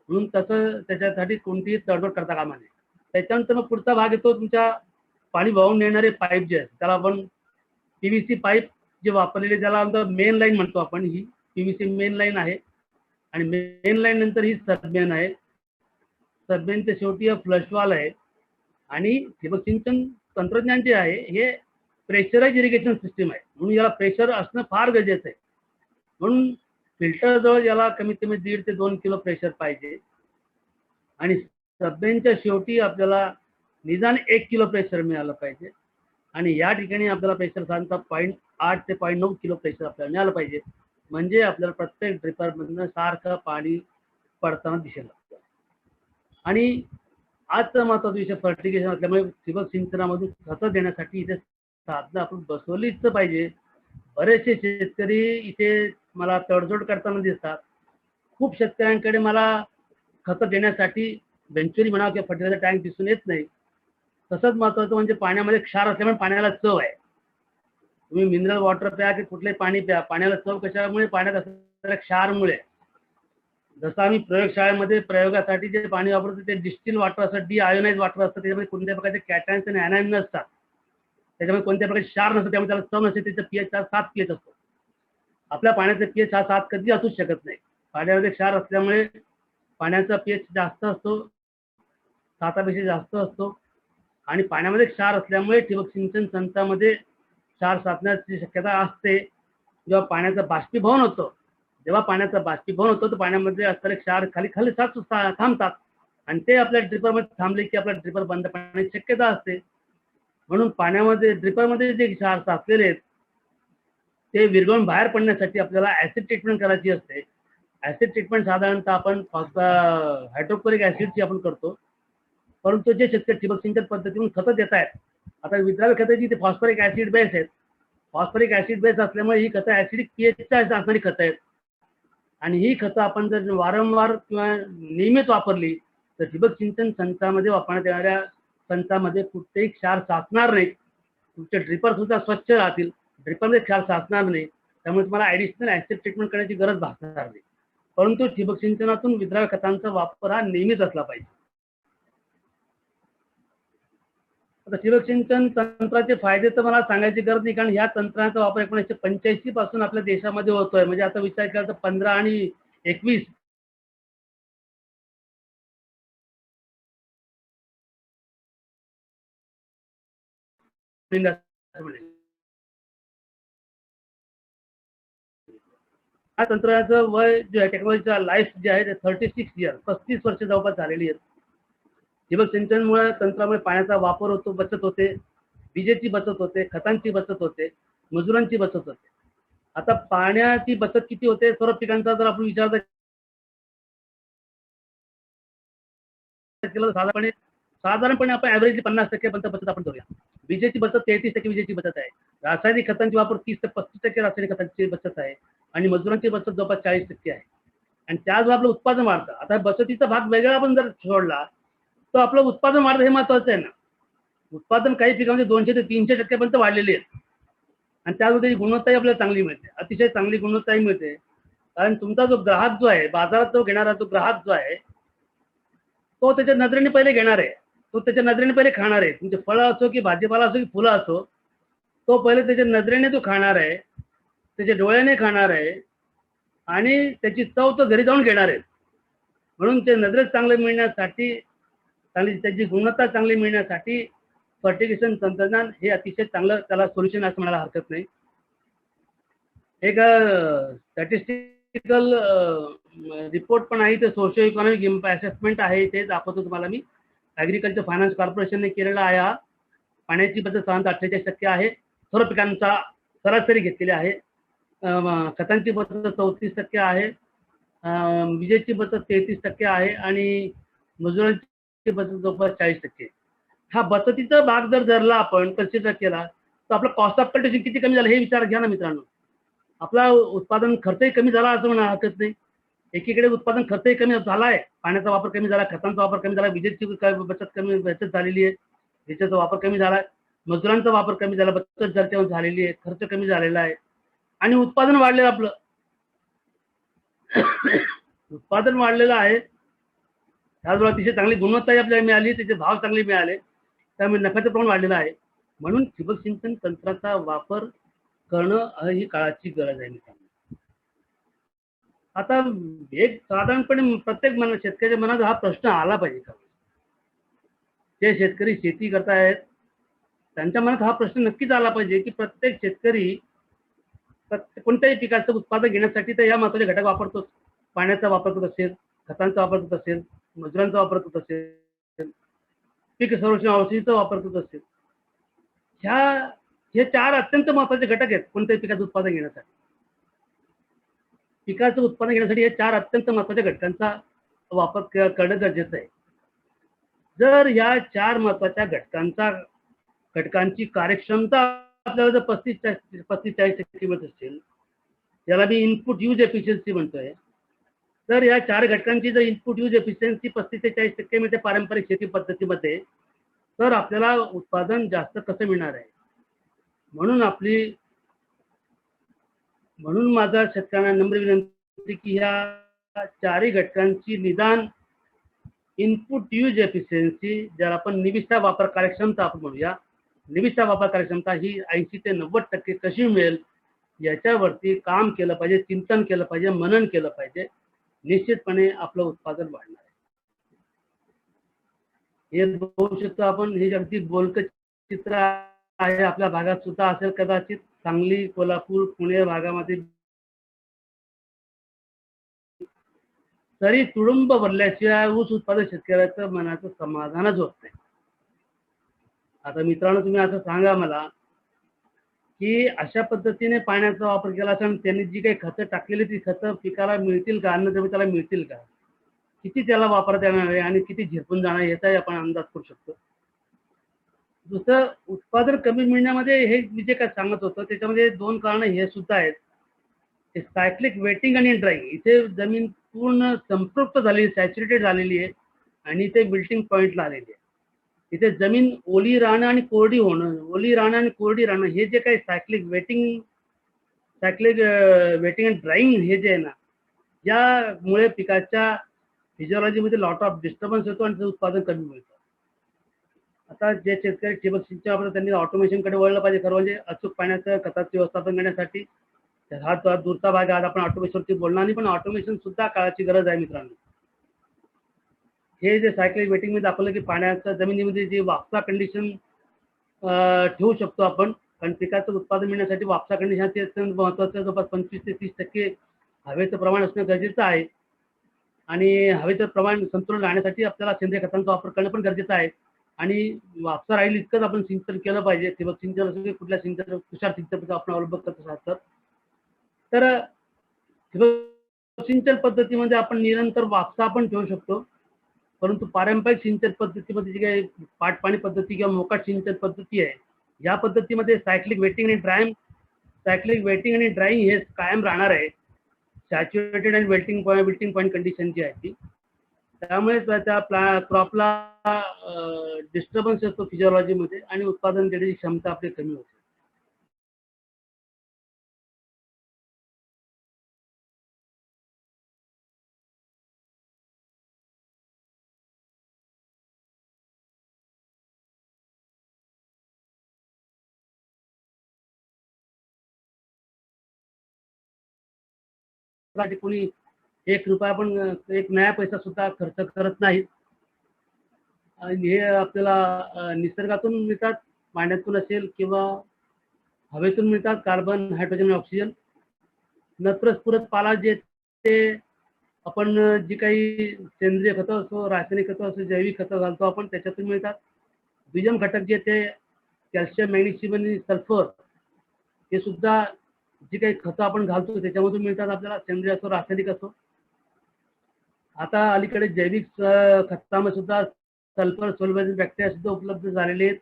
म्हणून तसं त्याच्यासाठी कोणतीही तडजोड करता कामा नये. त्याच्यानंतर मग पुढचा भाग येतो तुमच्या पाणी वाहून नेणारे पाईप जे आहेत, त्याला आपण PVC पाईप जे वापरलेले, त्याला मेन लाईन म्हणतो आपण. ही PVC मेन लाईन आहे आणि मेन लाईन नंतर ही सबमेन आहे. सबमेनच्या शेवटी फ्लशवाल आहे. आणि ठिबक सिंचन तंत्रज्ञान जे आहे हे प्रेशराइज इरिगेशन सिस्टीम आहे, म्हणून याला प्रेशर असणं फार गरजेचं आहे. म्हणून फिल्टर जवळ याला कमीत कमी 1.5 ते 2 किलो प्रेशर पाहिजे आणि सबमेनच्या शेवटी आपल्याला निदान 1 किलो प्रेशर मिळालं पाहिजे. आणि या ठिकाणी आपल्याला प्रेशर साधारणतः 0.8 ते 0.9 किलो प्रेशर आपल्याला मिळालं पाहिजे. म्हणजे आपल्याला प्रत्येक ड्रिपरमधनं सारखं पाणी पडताना दिसेल. आणि आजचा महत्त्वाचा विषय फर्टिगेशन असल्यामुळे ठिबक सिंचनामधून खतं देण्यासाठी इथे साधनं आपण बसवलीच पाहिजे. बरेचसे शेतकरी इथे मला तडजोड करताना दिसतात. खूप शेतकऱ्यांकडे मला खतं देण्यासाठी वेंचुरी म्हणा किंवा फर्टिलायझर टँक दिसून येत नाही. तसंच महत्त्वाचं म्हणजे पाण्यामध्ये क्षार असल्यामुळे पाण्याला चव आहे. तुम्ही मिनरल वॉटर प्या की कुठलंही पाणी प्या, पाण्याला चव कशामुळे? पाण्यात असलेल्या क्षारमुळे. जसं आम्ही प्रयोगशाळेमध्ये प्रयोगासाठी जे पाणी वापरतो ते डिस्टिल वॉटर असतं, डिआयोनाइज वॉटर असतं. त्याच्यामध्ये कोणत्या प्रकारचे कॅटायन्स आणि ॲनायन नसतात. त्याच्यामध्ये कोणत्या प्रकारचे क्षार नसतं, त्यामुळे त्याला चव नसते. त्याचा pH 7 pH असतो. आपल्या पाण्याचा pH हा 7 कधी असूच शकत नाही. पाण्यामध्ये क्षार असल्यामुळे पाण्याचा pH जास्त असतो, 7पेक्षा जास्त असतो. आणि पाण्यामध्ये क्षार असल्यामुळे ठिबक सिंचन तंत्रामध्ये क्षार साचण्याची शक्यता असते. जेव्हा पाण्याचं बाष्पीभवन होतं, तर पाण्यामध्ये असलेले क्षार खाली थांबतात आणि ते आपल्या ड्रिपरमध्ये थांबले की आपला ड्रिपर बंद पडण्याची शक्यता असते. म्हणून पाण्यामध्ये ड्रिपरमध्ये जे क्षार साचलेले आहेत ते विरघळून बाहेर पडण्यासाठी आपल्याला ऍसिड ट्रीटमेंट करायची असते. ऍसिड ट्रीटमेंट साधारणतः आपण हायड्रोक्लोरिक ऍसिडची आपण करतो. परंतु जे शेतकरी ठिबक सिंचन पद्धतीतून खतं देत आहेत, आता विद्राव्य खतं जी ते फॉस्फरिक ऍसिड बेस आहेत. फॉस्फरिक ऍसिड बेस असल्यामुळे ही खतं ऍसिडिक pH असणारी खतं आहेत. आणि ही खतं आपण जर वारंवार किंवा नियमित वापरली तर ठिबक सिंचन तंत्रामध्ये वापरण्यात येणाऱ्या तंत्रामध्ये कुठेही क्षार साचणार नाही. तुमचे ड्रिपर सुद्धा स्वच्छ राहतील, ड्रिपरमध्ये क्षार साचणार नाही. त्यामुळे तुम्हाला ऍडिशनल ऍसिड ट्रीटमेंट करण्याची गरज भासणार नाही. परंतु ठिबक सिंचनातून विद्राव्य खतांचा वापर हा नेहमीच असला पाहिजे. आता ठिबक सिंचन तंत्राचे फायदे तर मला सांगायची गरज नाही, कारण ह्या तंत्राचा वापर 1985 पासून आपल्या देशामध्ये होतोय. म्हणजे आता विचार केला तर 15 आणि 21 या तंत्राचं वय जे आहे, टेक्नॉलॉजीचा लाईफ जे आहे ते 36 इयर्स 35 वर्ष जवळपास झालेली आहेत. ठिबक सिंचनमुळे तंत्रामुळे पाण्याचा वापर होतो, बचत होते, विजेची बचत होते, खतांची बचत होते, मजुरांची बचत होते. आता पाण्याची बचत किती होते? सर्व पिकांचा जर आपण विचार केला तर साधारणपणे आपण ॲव्हरेजली 50% पर्यंत बचत आपण करूया. विजेची बचत 33% विजेची बचत आहे. रासायनिक खतांची वापर 30 ते 35% रासायनिक खतांची बचत आहे आणि मजुरांची बचत जवळपास 40% आहे. आणि त्याच आपलं उत्पादन वाढतं. आता बचतीचा भाग वेगळा आपण जर सोडला तर आपलं उत्पादन वाढतं हे महत्वाचं आहे ना. उत्पादन काही पिकांमध्ये 200 ते 300% पर्यंत वाढलेले आहेत. आणि त्यामुळे त्याची गुणवत्ताही आपल्याला चांगली मिळते, अतिशय चांगली गुणवत्ताही मिळते. कारण तुमचा जो ग्राहक जो आहे, बाजारात जो घेणारा जो ग्राहक जो आहे, तो त्याच्या नजरेने पहिले घेणार आहे, तो त्याच्या नजरेने पहिले खाणार आहे. तुमचे फळं असो की भाजीपाला असो की फुलं असो, तो पहिले त्याच्या नजरेने तो खाणार आहे, त्याच्या डोळ्याने खाणार आहे आणि त्याची चव तो घरी जाऊन घेणार आहे. म्हणून ते नजरेत चांगलं मिळण्यासाठी, चांगली त्याची गुणवत्ता चांगली मिळण्यासाठी फर्टिगेशन तंत्रज्ञान हे अतिशय चांगलं त्याला सोल्युशन असं म्हणायला हरकत नाही. एक स्टॅटिस्टिकल रिपोर्ट पण आहे, ते सोशो इकॉनॉमिक इम्पॅक्ट असेसमेंट आहे, ते दाखवतो तुम्हाला मी. ॲग्रिकल्चर फायनान्स कॉर्पोरेशनने केलेला आहे. हा पाण्याची बचत साधारणतः 48% आहे. सर्व पिकांचा सरासरी घेतलेली आहे. खतांची बचत 34% आहे. विजेची बचत 33% आहे आणि मजुरांची बचत जवळपास 40%. हा बचतीचा भाग जर धरला आपण कन्सिडर केला तर आपलं कॉस्ट ऑफ कल्टिव्हेशन किती कमी झालं हे विचार घ्या ना मित्रांनो. आपला उत्पादन खर्चही कमी झाला असं म्हणा हरकत नाही. एकीकडे उत्पादन खर्चही कमी झाला आहे, पाण्याचा वापर कमी झाला, खतांचा वापर कमी झाला, विजेची बचत झालेली आहे, विजेचा वापर कमी झाला, मजुरांचा वापर कमी झाला, बचत त्याच्यावर झालेली आहे, खर्च कमी झालेला आहे आणि उत्पादन वाढलेलं आपलं उत्पादन वाढलेलं आहे. त्याचबरोबर अतिशय चांगली गुणवत्ताही आपल्याला मिळाली, त्याचे भाव चांगले मिळाले, त्यामुळे नफ्याचं प्रमाण वाढलेलं आहे. म्हणून ठिबक सिंचन तंत्राचा वापर करणं ही काळाची गरज आहे मित्रांनो. आता एक साधारणपणे प्रत्येक शेतकऱ्याच्या मनात हा प्रश्न आला पाहिजे का, जे शेतकरी शेती करतायत त्यांच्या मनात हा प्रश्न नक्कीच आला पाहिजे की प्रत्येक शेतकरी कोणत्याही पिकाचं उत्पादन घेण्यासाठी तर या महत्त्वाचे घटक वापरतोच. पाण्याचा वापर करत असेल, खतांचा वापर करत असेल, मजुरांचा वापर करत असेल, पीक संरक्षण औषधीचा वापर करत असेल. हे 4 अत्यंत महत्त्वाचे घटक आहेत कोणत्याही पिकाचं उत्पादन घेण्यासाठी. पिकाचं उत्पादन घेण्यासाठी हे 4 अत्यंत महत्त्वाच्या घटकांचा वापर करणं गरजेचं आहे. जर या 4 महत्त्वाच्या घटकांची कार्यक्षमता आपल्याला जर 35-40% मिळत असेल, याला मी इनपुट यूज एफिशियन्सी म्हणतोय. तर या 4 घटकांची जर इनपुट यूज एफिशियन्सी 35-40% मिळते पारंपरिक शेती पद्धतीमध्ये, तर आपल्याला उत्पादन जास्त कसं मिळणार आहे. म्हणून माझा शेतकऱ्यांना नम्र विनंती की ह्या 4ही घटकांची निदान इनपुट यूज एफिशियन्सी, ज्याला आपण निविष्ठा वापर कार्यक्षमता आपण म्हणूया, निविष्ठा वापर कार्यक्षमता ही 80 ते 90% कशी मिळेल याच्यावरती काम केलं पाहिजे, चिंतन केलं पाहिजे, मनन केलं पाहिजे. निश्चितपणे आपलं उत्पादन वाढणार आहे. हे बघू शकतो आपण, हे अगदी बोलकं चित्र आहे. आपल्या भागात सुद्धा असेल कदाचित, सांगली, कोल्हापूर, पुणे भागामध्ये तरी तुडुंब भरल्याशिवाय ऊस उत्पादक शेतकऱ्याचं मनाचं समाधानच होत नाही. आता मित्रांनो, तुम्ही असं सांगा मला की अशा पद्धतीने पाण्याचा वापर केला असेल, त्यांनी जी काही खतं टाकलेली ती खतं पिकाला मिळतील का, अन्नद्रव्य त्याला मिळतील का, किती त्याला वापरता येणार आहे आणि किती झिरपून जाणार याचाही आपण अंदाज करू शकतो. दुसरं, उत्पादन कमी मिळण्यामध्ये हे मी जे काय सांगत होतो त्याच्यामध्ये 2 कारणं हे सुद्धा आहेत. सायक्लिक वेटिंग आणि ड्राईंग. इथे जमीन पूर्ण संपृक्त झालेली, सॅच्युरेटेड झालेली आहे आणि इथे बिल्टिंग पॉईंटला आलेली आहे. इथे जमीन ओली राहणं आणि कोरडी होणं, ओली राहणं आणि कोरडी राहणं, हे जे काही सायक्लिक वेटिंग अँड ड्राईंग हे जे आहे ना, यामुळे पिकाच्या फिजिओलॉजीमध्ये लॉट ऑफ डिस्टर्बन्स होतो आणि उत्पादन कमी मिळतं. आता जे शेतकरी ठिबक सिंचन वापरतात त्यांनी ऑटोमेशनकडे वळलं पाहिजे खरं म्हणजे. अचूक पाण्याचं खताचं व्यवस्थापन करण्यासाठी हा दूरचा भाग आज आपण ऑटोमेशनवरती बोलणार नाही, पण ऑटोमेशन सुद्धा काळाची गरज आहे मित्रांनो. हे जे सायक्लिक वेटिंग मध्ये दाखवलं की पाण्याचं जमिनीमध्ये जे वापसा कंडिशन ठेवू शकतो आपण, कारण पिकाचं उत्पादन मिळण्यासाठी वापसा कंडिशन अत्यंत महत्त्वाचं. जवळपास 25 ते 30% हवेचं प्रमाण असणं गरजेचं आहे आणि हवेचं प्रमाण संतुलन राहण्यासाठी आपल्याला सेंद्रिय खतांचा वापर करणं पण गरजेचं आहे. आणि वापसा राहील इतकंच आपण सिंचन केलं पाहिजे. ठिबक सिंचन असं की कुठल्या सिंचन, तुषार सिंचनाचा आपण अवलंब करत असतात. तर ठिबक सिंचन पद्धतीमध्ये आपण निरंतर वापसा पण ठेवू शकतो, परंतु पारंपरिक सिंचन पद्धतीमध्ये जी काही पाटपाणी पद्धती किंवा मोकाट सिंचन पद्धती आहे, या पद्धतीमध्ये सायक्लिक वेटिंग आणि ड्राईंग हे कायम राहणार आहे. सॅच्युरेटेड आणि बिल्टिंग पॉईंट कंडिशन जी आहे ती, त्यामुळे त्या क्रॉपला डिस्टर्बन्स येतो फिजिओलॉजीमध्ये आणि उत्पादन देण्याची क्षमता आपली कमी होते. वापरासाठी कोणी 1 रुपया पण 1 नया पैसा सुद्धा खर्च करत नाहीत. आणि हे आपल्याला निसर्गातून मिळतात, पाण्यातून असेल किंवा हवेतून मिळतात, कार्बन, हायड्रोजन, ऑक्सिजन. नत्रस्फुरत पाला जे ते आपण जी काही सेंद्रिय खतं असो, रासायनिक खतं असो, जैविक खतं घालतो आपण त्याच्यातून मिळतात. बीजम घटक जे ते कॅल्शियम, मॅग्नेशियम आणि सल्फर हे सुद्धा जी काही खतं आपण घालतो त्याच्यामधून मिळतात आपल्याला, सेंद्रिय असो, रासायनिक असो. आता अलीकडे जैविक खतामध्ये सुद्धा सल्फर, सोल्युबल बॅक्टेरिया सुद्धा उपलब्ध झालेले आहेत.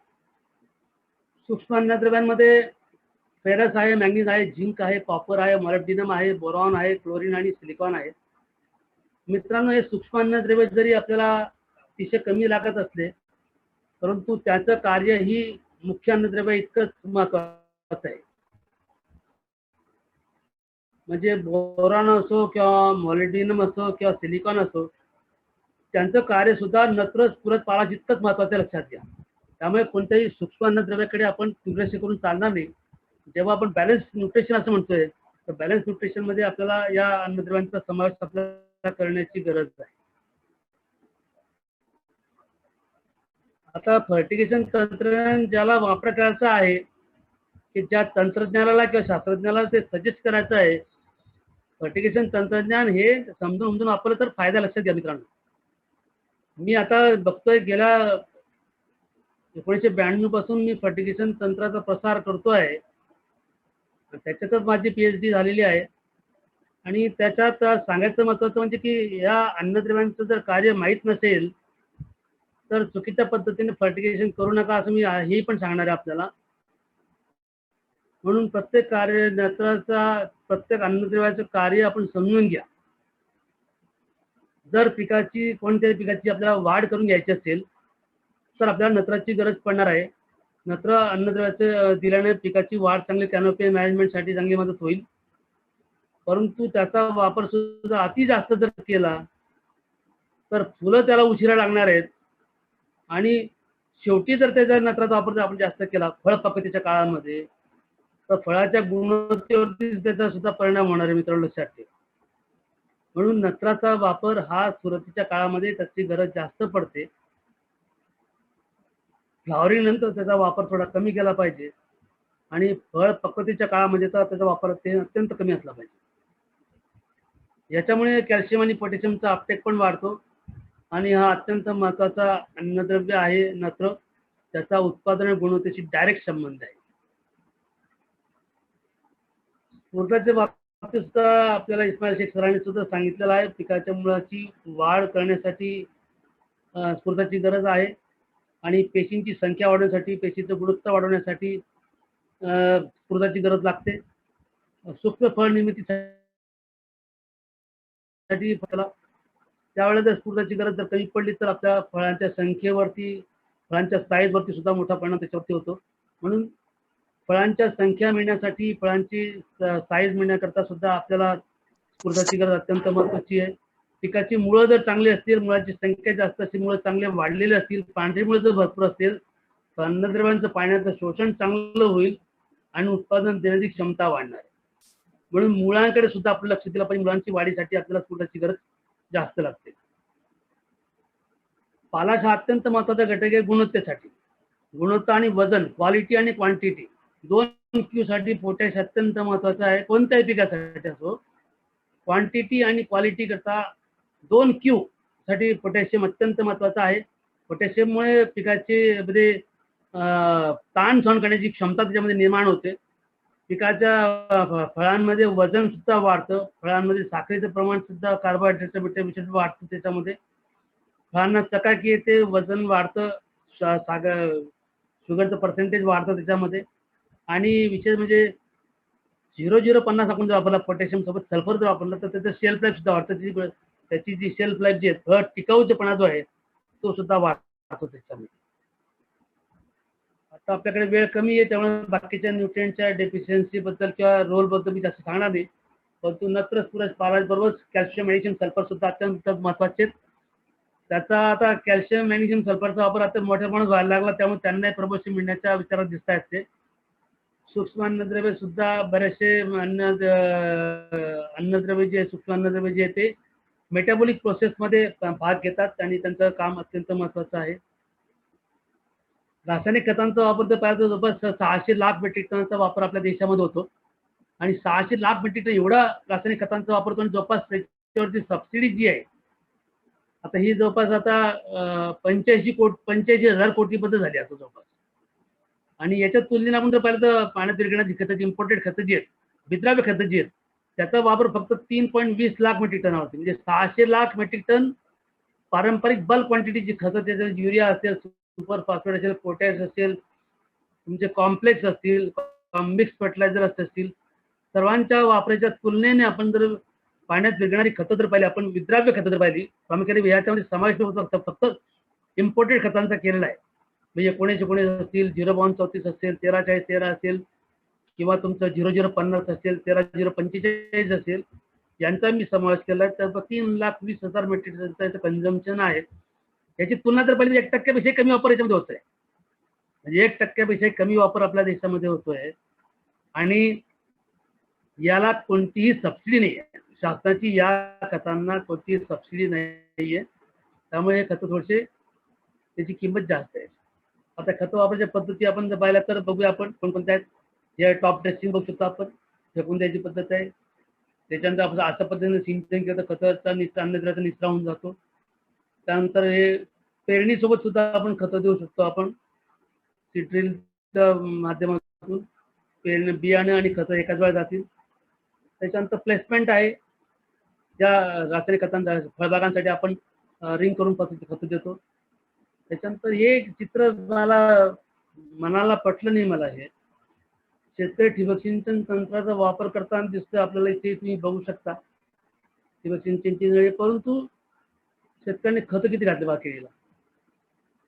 सूक्ष्म अन्नद्रव्यांमध्ये फेरस आहे, मॅंगनीज आहे, झिंक आहे, कॉपर आहे, मॉलिब्डेनम आहे, बोरॉन आहे, क्लोरीन आणि सिलिकॉन आहे. मित्रांनो, हे सूक्ष्म अन्नद्रव्य जरी आपल्याला अतिशय कमी लागत असले परंतु त्याचं कार्य ही मुख्य अन्नद्रव्य इतकंच महत्वाचं आहे. म्हणजे बोरॉन असो किंवा मॉलिब्डेनम असो किंवा सिलिकॉन असो, त्यांचं कार्य सुद्धा नत्रस्फुरत पाला जितकंच महत्वाचं लक्षात घ्या. त्यामुळे कोणत्याही सूक्ष्म अन्नद्रव्याकडे आपण दुर्लक्ष करून चालणार नाही. जेव्हा आपण बॅलन्स न्यूट्रिशन असं म्हणतोय तर बॅलन्स न्यूट्रिशन मध्ये आपल्याला या अन्नद्रव्यांचा समावेश आपल्याला करण्याची गरज आहे. आता फर्टिगेशन तंत्रज्ञान ज्याला वापर करायचा आहे, की ज्या तंत्रज्ञानाला किंवा शास्त्रज्ञाला ते सजेस्ट करायचं आहे, फर्टिगेशन तंत्रज्ञान हे समजून समजून वापरलं तर फायदा लक्षात घ्या मित्रांनो. मी आता बघतोय गेल्या 1992 पासून मी फर्टिगेशन तंत्राचा प्रसार करतोय. त्याच्यातच माझी PhD झालेली आहे. आणि त्याच्यात सांगायचं महत्त्वाचं म्हणजे की या अन्नद्रव्यांचं जर कार्य माहीत नसेल तर चुकीच्या पद्धतीने फर्टिगेशन करू नका असं मी हे पण सांगणार आहे आपल्याला. म्हणून प्रत्येक कार्य नत्राचा, प्रत्येक अन्नद्रव्याचं कार्य आपण समजून घ्या. जर पिकाची कोणत्याही पिकाची आपल्याला वाढ करून घ्यायची असेल तर आपल्याला नत्राची गरज पडणार आहे. नत्र अन्नद्रव्याचे दिल्याने पिकाची वाढ चांगली, कॅनोपी मॅनेजमेंटसाठी चांगली मदत होईल. परंतु त्याचा वापर सुद्धा अति जास्त जर केला तर फुलं त्याला उशिरा लागणार आहेत. आणि शेवटी जर त्याचा नत्राचा वापर जर आपण जास्त केला फळपक्वतेच्या काळामध्ये तर फळाच्या गुणवत्तेवरती त्याचा सुद्धा परिणाम होणार आहे मित्रांनो, लक्षात ठेवा. म्हणून नत्राचा वापर हा सुरुवातीच्या काळामध्ये त्याची गरज जास्त पडते. फ्लॉवरिंग नंतर त्याचा वापर थोडा कमी केला पाहिजे आणि फळ पक्वतेच्या काळामध्ये तर त्याचा वापर अत्यंत कमी असला पाहिजे. याच्यामुळे कॅल्शियम आणि पोटॅशियमचा अपटेक पण वाढतो आणि हा अत्यंत महत्त्वाचा अन्नद्रव्य आहे नत्र. त्याचा उत्पादन आणि गुणवत्तेशी डायरेक्ट संबंध आहे. स्फुरदाच्या बाबतीत सुद्धा आपल्याला इस्माईल शेख सरांनी सुद्धा सांगितलेलं आहे, पिकाच्या मुळाची वाढ करण्यासाठी स्फुरदाची गरज आहे आणि पेशींची संख्या वाढवण्यासाठी, पेशीचं गुणवत्ता वाढवण्यासाठी स्फुरदाची गरज लागते. सूक्ष्म फळ निर्मितीसाठी त्यावेळेला जर स्फुरदाची गरज जर कमी पडली तर आपल्या फळांच्या संख्येवरती, फळांच्या साईजवरती सुद्धा मोठा परिणाम त्याच्यावरती होतो. म्हणून फळांच्या संख्या मिळण्यासाठी, फळांची साईज मिळण्याकरता सुद्धा आपल्याला स्फुरदाची गरज अत्यंत महत्त्वाची आहे. पिकाची मुळं जर चांगली असतील, मुळाची संख्या जास्त असतील, मुळं चांगले वाढलेले असतील, पांढरी मुळं जर भरपूर असतील तर अन्नद्रव्यांचं पाण्याचं शोषण चांगलं होईल आणि उत्पादन देण्याची क्षमता वाढणार आहे. म्हणून मुळांकडे सुद्धा आपलं लक्ष दिलं पाहिजे. मुळांची वाढीसाठी आपल्याला स्फुरदाची गरज जास्त लागते. पालाश हा अत्यंत महत्त्वाचा घटक आहे गुणवत्तेसाठी. गुणवत्ता आणि वजन, क्वालिटी आणि क्वांटिटी, 2 Q साठी पोटॅश अत्यंत महत्त्वाचा आहे. कोणत्याही पिकासाठी असो, क्वांटिटी आणि क्वालिटी करता 2 Q साठी पोटॅशियम अत्यंत महत्त्वाचा आहे. पोटॅशियममुळे पिकाचे मध्ये ताण सहन करण्याची क्षमता त्याच्यामध्ये निर्माण होते. पिकाच्या फळांमध्ये वजन सुद्धा वाढतं. फळांमध्ये साखरेचं प्रमाण सुद्धा, कार्बोहायड्रेटचं मेटाबॉलिझम वाढतं. त्याच्यामध्ये फळांना चकाकी येते, वजन वाढतं, शुगरचं पर्सेंटेज वाढतं त्याच्यामध्ये. आणि विशेष म्हणजे 0,050 आपण जर वापरला पोटॅशियम सोबत सल्फर जर वापरला तर त्याचं शेल्फ लाईफ सुद्धा वाढतं. त्याची जी शेल्फ लाईफ जी आहे, टिकाऊपणा जो आहे तो सुद्धा वाढतो त्याच्यामध्ये. आता आपल्याकडे वेळ कमी आहे त्यामुळे बाकीच्या न्यूट्रिएंटच्या डेफिशियन्सी बद्दल किंवा रोल बद्दल मी जास्त सांगणार नाही. परंतु नत्र स्फुरद पालाबरोबर कॅल्शियम, मॅग्नेशियम, सल्फर सुद्धा अत्यंत महत्त्वाचे आहेत. त्याचा आता कॅल्शियम, मॅग्नेशियम, सल्फरचा वापर आता मोठ्या प्रमाणात व्हायला लागला त्यामुळे त्यांनाही प्रमोशन मिळण्याच्या विचारात दिसत आहेत. ते सूक्ष्म अन्नद्रव्य सुद्धा बरेचसे अन्नद्रव्य जे सूक्ष्म अन्नद्रव्य जे ते मेटाबॉलिक प्रोसेसमध्ये भाग घेतात आणि त्यांचं काम अत्यंत महत्त्वाचं आहे. रासायनिक खतांचा वापर जर पाहिला तर जवळपास 600 लाख मेट्रिक टनाचा वापर आपल्या देशामध्ये होतो आणि 600 लाख मेट्रिक टन एवढा रासायनिक खतांचा वापर होतो आणि जवळपास त्याच्यावरती सबसिडी जी आहे आता ही जवळपास आता 85,000 कोटीपर्यंत झाली आता जवळपास. आणि याच्या तुलनेने आपण जर पाहिलं तर पाण्यात विरघळणारी खतं जी इम्पोर्टेड खतं जी आहेत विद्राव्य खतं जी आहेत त्याचा वापर फक्त 3.20 लाख मेट्रिक टनावरती म्हणजे 600 लाख मेट्रिक टन पारंपरिक बल्क क्वांटिटीची खतं त्याच्यात युरिया असेल सुपर फॉस्फेट असेल पोटॅश असेल तुमचे कॉम्प्लेक्स असतील मिक्स फर्टिलायझर असतील सर्वांच्या वापराच्या तुलनेने आपण जर पाण्यात विरघळणारी खतं जर पाहिली आपण विद्राव्य खतं जर पाहिली प्रामुख्याने याच्यामध्ये समावेश होतो फक्त इम्पोर्टेड खतांचा केलेला आहे. म्हणजे 1919 असतील 0.34 असेल 1340 असेल किंवा तुमचं 0050 असेल 13,045 असेल यांचा मी समावेश केला तर 3,20,000 मेट्रिक टनचं कन्झम्पशन आहे. याची तुलना जर पाहिली 1% कमी वापर याच्यामध्ये होतोय म्हणजे 1% कमी वापर आपल्या देशामध्ये होतोय आणि याला कोणतीही सबसिडी नाही आहे शासनाची या खतांना कोणतीही सबसिडी नाहीये त्यामुळे हे खतं थोडेसे त्याची किंमत जास्त आहे. आता खतं वापरायच्या पद्धती आपण जर पाहिल्या तर बघूया आपण कोणकोणत्या आहेत. जे टॉप ड्रेसिंग बघू शकतो आपण फेकून द्यायची पद्धत आहे. त्याच्यानंतर आपण अशा पद्धतीने सिंचन केलं तर खताचा अन्नद्रव्याचा निचरा होऊन जातो. त्यानंतर हे पेरणीसोबत सुद्धा आपण खतं देऊ शकतो आपण सिट्रिलच्या माध्यमातून पेरणी बियाणं आणि खतं एकाच वेळा जातील. त्याच्यानंतर प्लेसमेंट आहे ज्या रासायनिक खतांचा फळबागांसाठी आपण रिंग करून खतं देतो. त्याच्यानंतर हे चित्र मनाला पटलं नाही मला हे शेतकरी ठिबक सिंचन तंत्राचा वापर करताना दिसतोय आपल्याला इथे तुम्ही बघू शकता ठिबक सिंचनची नळी परंतु शेतकऱ्यांनी खतं किती घातले बाकीला.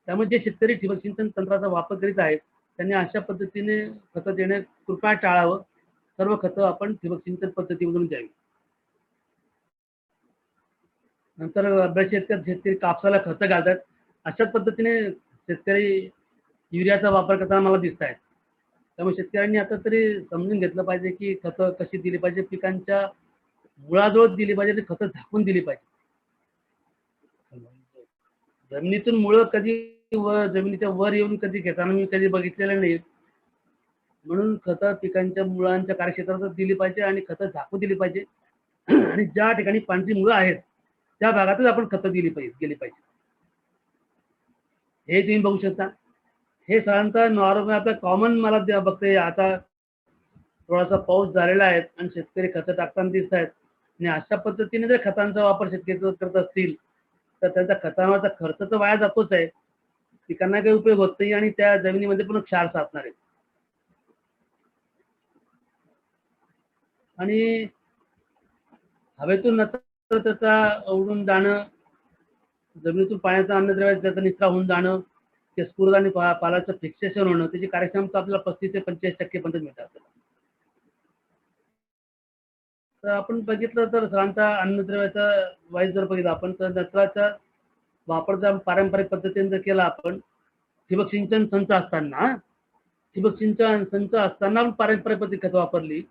त्यामुळे जे शेतकरी ठिबक सिंचन तंत्राचा वापर करीत आहेत त्यांनी अशा पद्धतीने खतं देणे कृपया टाळावं. सर्व खतं आपण ठिबक सिंचन पद्धतीमधून द्यावी. नंतर बरेच शेतकरी कापसाला खतं घालतात अशाच पद्धतीने शेतकरी युरियाचा वापर करताना मला दिसत आहेत. त्यामुळे शेतकऱ्यांनी आता तरी समजून घेतलं पाहिजे की खतं कशी दिली पाहिजे पिकांच्या मुळाजवळ दिली पाहिजे आणि खतं झाकून दिली पाहिजे. जमिनीतून मुळं कधी जमिनीच्या वर येऊन कधी घेताना मी कधी बघितलेलं नाही. म्हणून खतं पिकांच्या मुळांच्या कार्यक्षेत्रात दिली पाहिजे आणि खतं झाकून दिली पाहिजे आणि ज्या ठिकाणी पांढरी मुळं आहेत त्या भागातच आपण खतं गेली पाहिजे. हे तुम्ही बघू शकता. हे साधारणतः नॉर्मल आता कॉमन मला बघते आता थोडासा पाऊस झालेला आहे आणि शेतकरी खतं टाकताना दिसत आहेत आणि अशा पद्धतीने जर खतांचा वापर शेतकरी करत असतील तर त्यांचा खतांवरचा खर्च तर वाया जातोच आहे पिकांना काही उपयोग होत नाही आणि त्या जमिनीमध्ये पण क्षार साचणार आहे. आणि हवेतून नंतर त्याचा उडून जाणं जमिनीतून पाण्याचा अन्नद्रव्य त्याचा निचरा होऊन जाणं ते स्फुरद आणि पालाचं फिक्सेशन होणं त्याची कार्यक्षमता आपल्याला 35 ते 45% पर्यंत मिळतात. तर आपण बघितलं तर साधारणतः अन्नद्रव्याचा वाईज जर बघितलं आपण तर नत्राचा वापर जर पारंपरिक पद्धतीने जर केला आपण ठिबक सिंचन संच असताना आपण पारंपरिक पद्धती खतं वापरली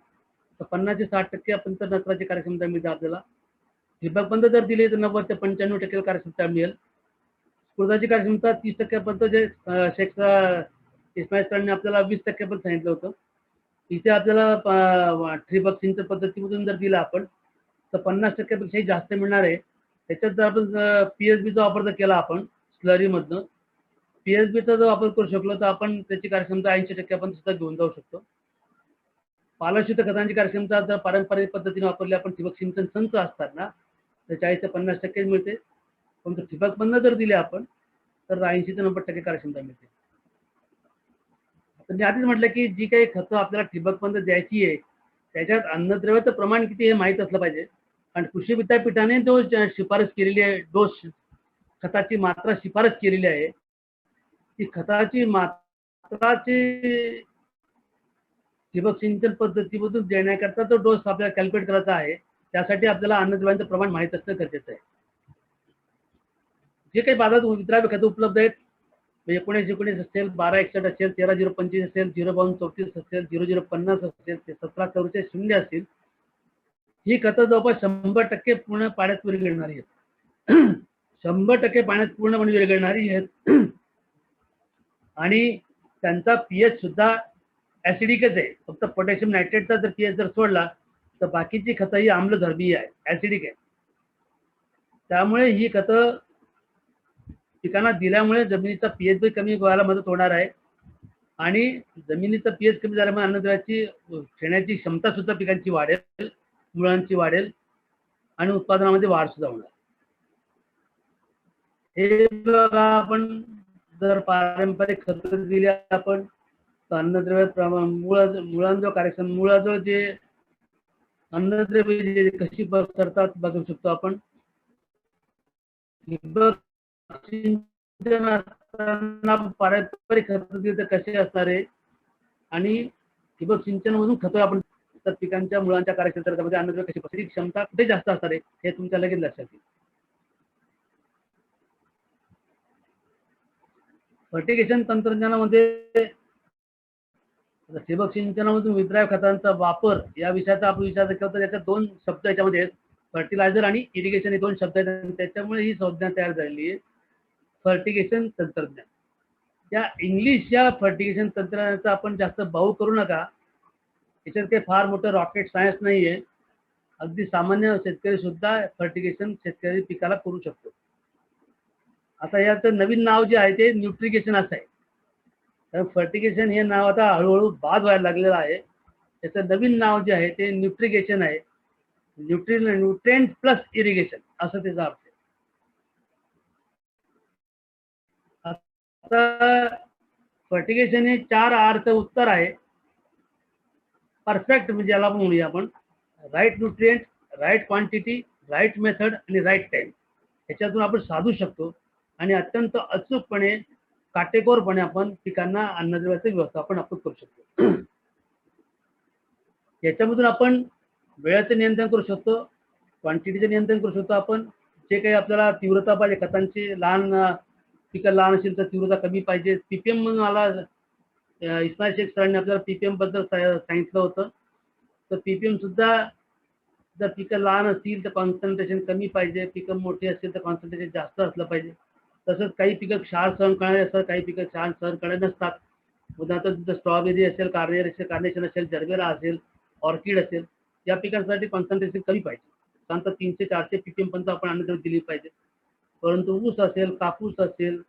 तर 50 ते 60% आपण तर नत्राची कार्यक्षमता मिळते आपल्याला. ठिबक बंद जर दिली तर 90 ते 95% कार्यक्षमता मिळेल. स्फुरदाची कार्यक्षमता 30% पर्यंत जे शेख इस्माईल सरांनी आपल्याला 20% पण सांगितलं होतं. इथे आपल्याला ठिबक सिंचन पद्धतीमधून जर दिला आपण तर 50% पेक्षाही जास्त मिळणार आहे. त्याच्यात जर आपण PSBचा वापर जर केला आपण स्लरीमधनं PSBचा जर वापर करू शकलो तर आपण त्याची कार्यक्षमता 80% पर्यंत सुद्धा घेऊन जाऊ शकतो. पालकशुद्ध खतांची कार्यक्षमता जर पारंपरिक पद्धतीने वापरली आपण ठिबक सिंचन संच असताना तर 40 ते 50% मिळते. पण ठिबक बंद जर दिले आपण तर 80 ते 90% कार्यक्षमता मिळते. मी आधीच म्हटलं की जी काही खतं आपल्याला ठिबक बंद द्यायची आहे त्याच्यात अन्नद्रव्याचं प्रमाण किती हे माहीत असलं पाहिजे. आणि कृषी विद्यापीठाने जो शिफारस केलेली आहे डोस खताची मात्रा शिफारस केलेली आहे ती खताची मात्राची ठिबक सिंचन पद्धतीमधून देण्याकरता तो डोस आपल्याला कॅल्क्युलेट करायचा आहे. त्यासाठी आपल्याला अन्नद्रव्यांचं प्रमाण माहीत असणं गरजेचं आहे. जे काही बाजारात विद्राव्य खतं उपलब्ध आहेत 1919 असेल, 1261 असेल, 13,025 असेल, 05234 असेल, 0050 असेल, 1744 शून्य असतील, ही खतं जवळपास 100% पूर्ण पाण्यात विरघळणारी आहेत. 100% पाण्यात पूर्णपणे विरघळणारी आहेत. आणि त्यांचा पीएच सुद्धा ऍसिडिकच आहे. फक्त पोटॅशियम नायट्रेटचा जर पीएच जर सोडला तर बाकीची खतं ही आम्लधर्मीय आहे, ऍसिडिक आहे. त्यामुळे ही खतं पिकांना दिल्यामुळे जमिनीचा पीएच बी कमी व्हायला मदत होणार आहे आणि जमिनीचा पीएच कमी झाल्यामुळे अन्नद्रव्याची खेळण्याची क्षमता सुद्धा पिकांची वाढेल, मुळांची वाढेल आणि उत्पादनामध्ये वाढ सुद्धा होणार. हे बघा, आपण जर पारंपरिक खत दिली आपण तर अन्नद्रव्य मुळांजवळ कार्यक्षम मुळाजवळ जे अन्नद्रव्य कशी करतात बघू शकतो आपण. पारंपरिक खत दिली तर कसे असणार आहे आणि ठिबक सिंचन मधून खत आपण तर पिकांच्या मुळांच्या कार्यक्षेत्रामध्ये अन्नद्रव्य कशी पसरण्याची क्षमता कुठे जास्त असणार आहे हे तुमच्या लगेच लक्षात येईल. फर्टिगेशन तंत्रज्ञानामध्ये ठिबक सिंचनामधून विद्राव्य खतांचा वापर या विषयाचा आपण विचार केला तर त्याच्यात दोन शब्द याच्यामध्ये आहेत, फर्टिलायझर आणि इरिगेशन हे दोन शब्द आहेत. त्याच्यामुळे ही संज्ञा तयार झालेली आहे, फर्टिगेशन तंत्रज्ञान. त्या इंग्लिश या फर्टिगेशन तंत्रज्ञानाचा आपण जास्त भाऊ करू नका. याच्यात काही फार मोठं रॉकेट सायन्स नाहीये. अगदी सामान्य शेतकरी सुद्धा फर्टिगेशन शेतकरी पिकाला करू शकतो. आता याचं नवीन नाव जे आहे ते न्यूट्रिगेशन असं आहे. तर फर्टिगेशन हे नाव आता हळूहळू बाद व्हायला लागलेलं आहे. त्याचं नवीन नाव जे आहे ते न्यूट्रिगेशन आहे. न्यूट्रिएंट प्लस इरिगेशन असं त्याचा अर्थ आहे. आता फर्टिगेशन हे 4 अर्थ उत्तर आहे. परफेक्ट म्हणजे याला म्हणूया आपण right nutrient, right quantity, right method आणि राईट टाइम. याच्यातून आपण साधू शकतो आणि अत्यंत अचूकपणे काटेकोरपणे आपण पिकांना अन्नद्रव्याचं व्यवस्थापन आपण करू शकतो. याच्यामधून आपण वेळेचं नियंत्रण करू शकतो, क्वांटिटीचं नियंत्रण करू शकतो. आपण जे काही आपल्याला तीव्रता पाहिजे खतांची, लहान पिकं लहान असेल तर तीव्रता कमी पाहिजे. पीपीएम म्हणून मला इस्माईल शेख सरांनी आपल्याला पीपीएम बद्दल सांगितलं होतं. तर पीपीएम सुद्धा जर पिकं लहान असतील तर कॉन्सन्ट्रेशन कमी पाहिजे, पिकं मोठी असतील तर कॉन्सन्ट्रेशन जास्त असलं पाहिजे. तसंच काही पिकं क्षार सहन करणारे असतात, काही पिकं क्षार सहन करणारे नसतात. उदाहरणार्थ स्ट्रॉबेरी असेल, कार्नेशन असेल, जर्बेरा असेल, ऑर्किड असेल, या पिकांसाठी कॉन्सन्ट्रेशन कमी पाहिजे. साधारणतः 300-400 पीपीएम पर्यंत आपण अन्नद्रव्य दिली पाहिजे. परंतु ऊस असेल, कापूस असेल,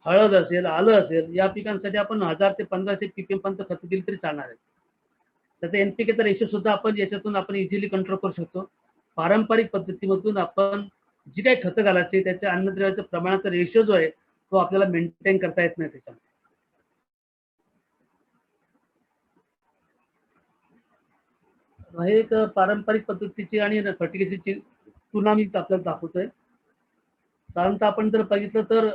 हळद असेल, आलं असेल, या पिकांसाठी आपण 1000 ते 1500 पीपीएम पर्यंत खत दिली तरी चालणार आहे. त्याचा एनपीकेचा रेशो सुद्धा आपण याच्यातून आपण इझिली कंट्रोल करू शकतो. पारंपरिक पद्धतीमधून आपण जी काही खतं घालायची त्याच्या अन्नद्रव्याचं प्रमाणाचा रेशो जो आहे तो आपल्याला मेंटेन करता येत नाही त्याच्यामध्ये. हे एक पारंपरिक पद्धतीची आणि फर्टिगेशनची तुलना मी आपल्याला दाखवतोय. साधारणतः आपण जर बघितलं तर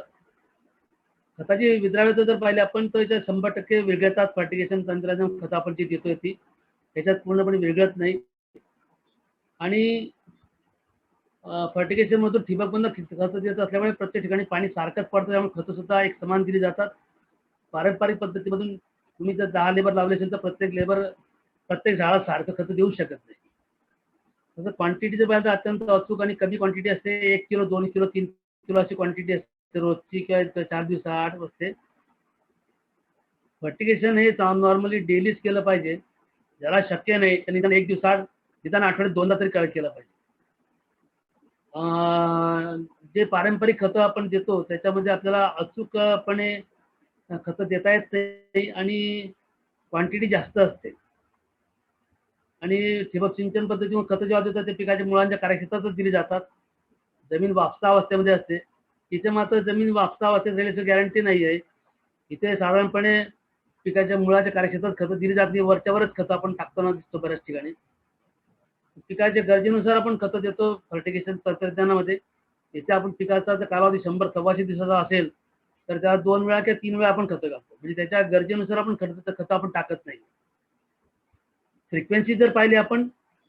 खताची विद्राव्यता जर पाहिली आपण तर याच्यात 100% विरघळतात. फर्टिगेशन तंत्रज्ञान खत आपण जी देतोय ती त्याच्यात पूर्णपणे विरघळत नाही. आणि फर्टिगेशन मधून ठिबक बंद खत देत असल्यामुळे प्रत्येक ठिकाणी पाणी सारखंच पडतं, त्यामुळे खतं सुद्धा एक समान दिली जातात. पारंपरिक पद्धतीमधून तुम्ही जर 10 लेबर लावले असेल तर प्रत्येक लेबर प्रत्येक झाडाला सारखं खत देऊ शकत नाही. तसं क्वांटिटीचं पाहिजे अत्यंत अचूक आणि कमी क्वांटिटी असते. 1 किलो, 2 किलो, 3 किलो अशी क्वांटिटी असते रोजची किंवा 4 दिवसाआड असते. फर्टिगेशन हे नॉर्मली डेलीच केलं पाहिजे. ज्याला शक्य नाही त्यांनी निदान 1 दिवसाआड, निदान आठवड्यात 2दा तरी केलं पाहिजे. जे पारंपरिक खतं आपण देतो त्याच्यामध्ये आपल्याला अचूकपणे खतं देता येत नाही आणि क्वांटिटी जास्त असते. आणि ठिबक सिंचन पद्धतीमुळे खतं जेव्हा देतात ते पिकाच्या मुळांच्या कार्यक्षेत्रातच दिली जातात. जमीन वापसा अवस्थेमध्ये असते. इथे मात्र जमीन वापसा अवस्थेत राहिल्याची गॅरंटी नाही आहे. इथे साधारणपणे पिकाच्या मुळाच्या कार्यक्षेत्रात खतं दिली जात नाही, वरच्यावरच खतं आपण टाकताना दिसतो बऱ्याच ठिकाणी. पिकाच्या गरजेनुसार आपण खतं देतो फर्टिगेशन तंत्रज्ञानामध्ये. इथे आपण पिकाचा जर कालावधी 100-125 दिवसाचा असेल तर त्याला 2 वेळा किंवा 3 वेळा आपण खतं घालतो. म्हणजे त्याच्या गरजेनुसार आपण खतं आपण टाकत नाही. फ्रिक्वेन्सी जर पाहिली आपण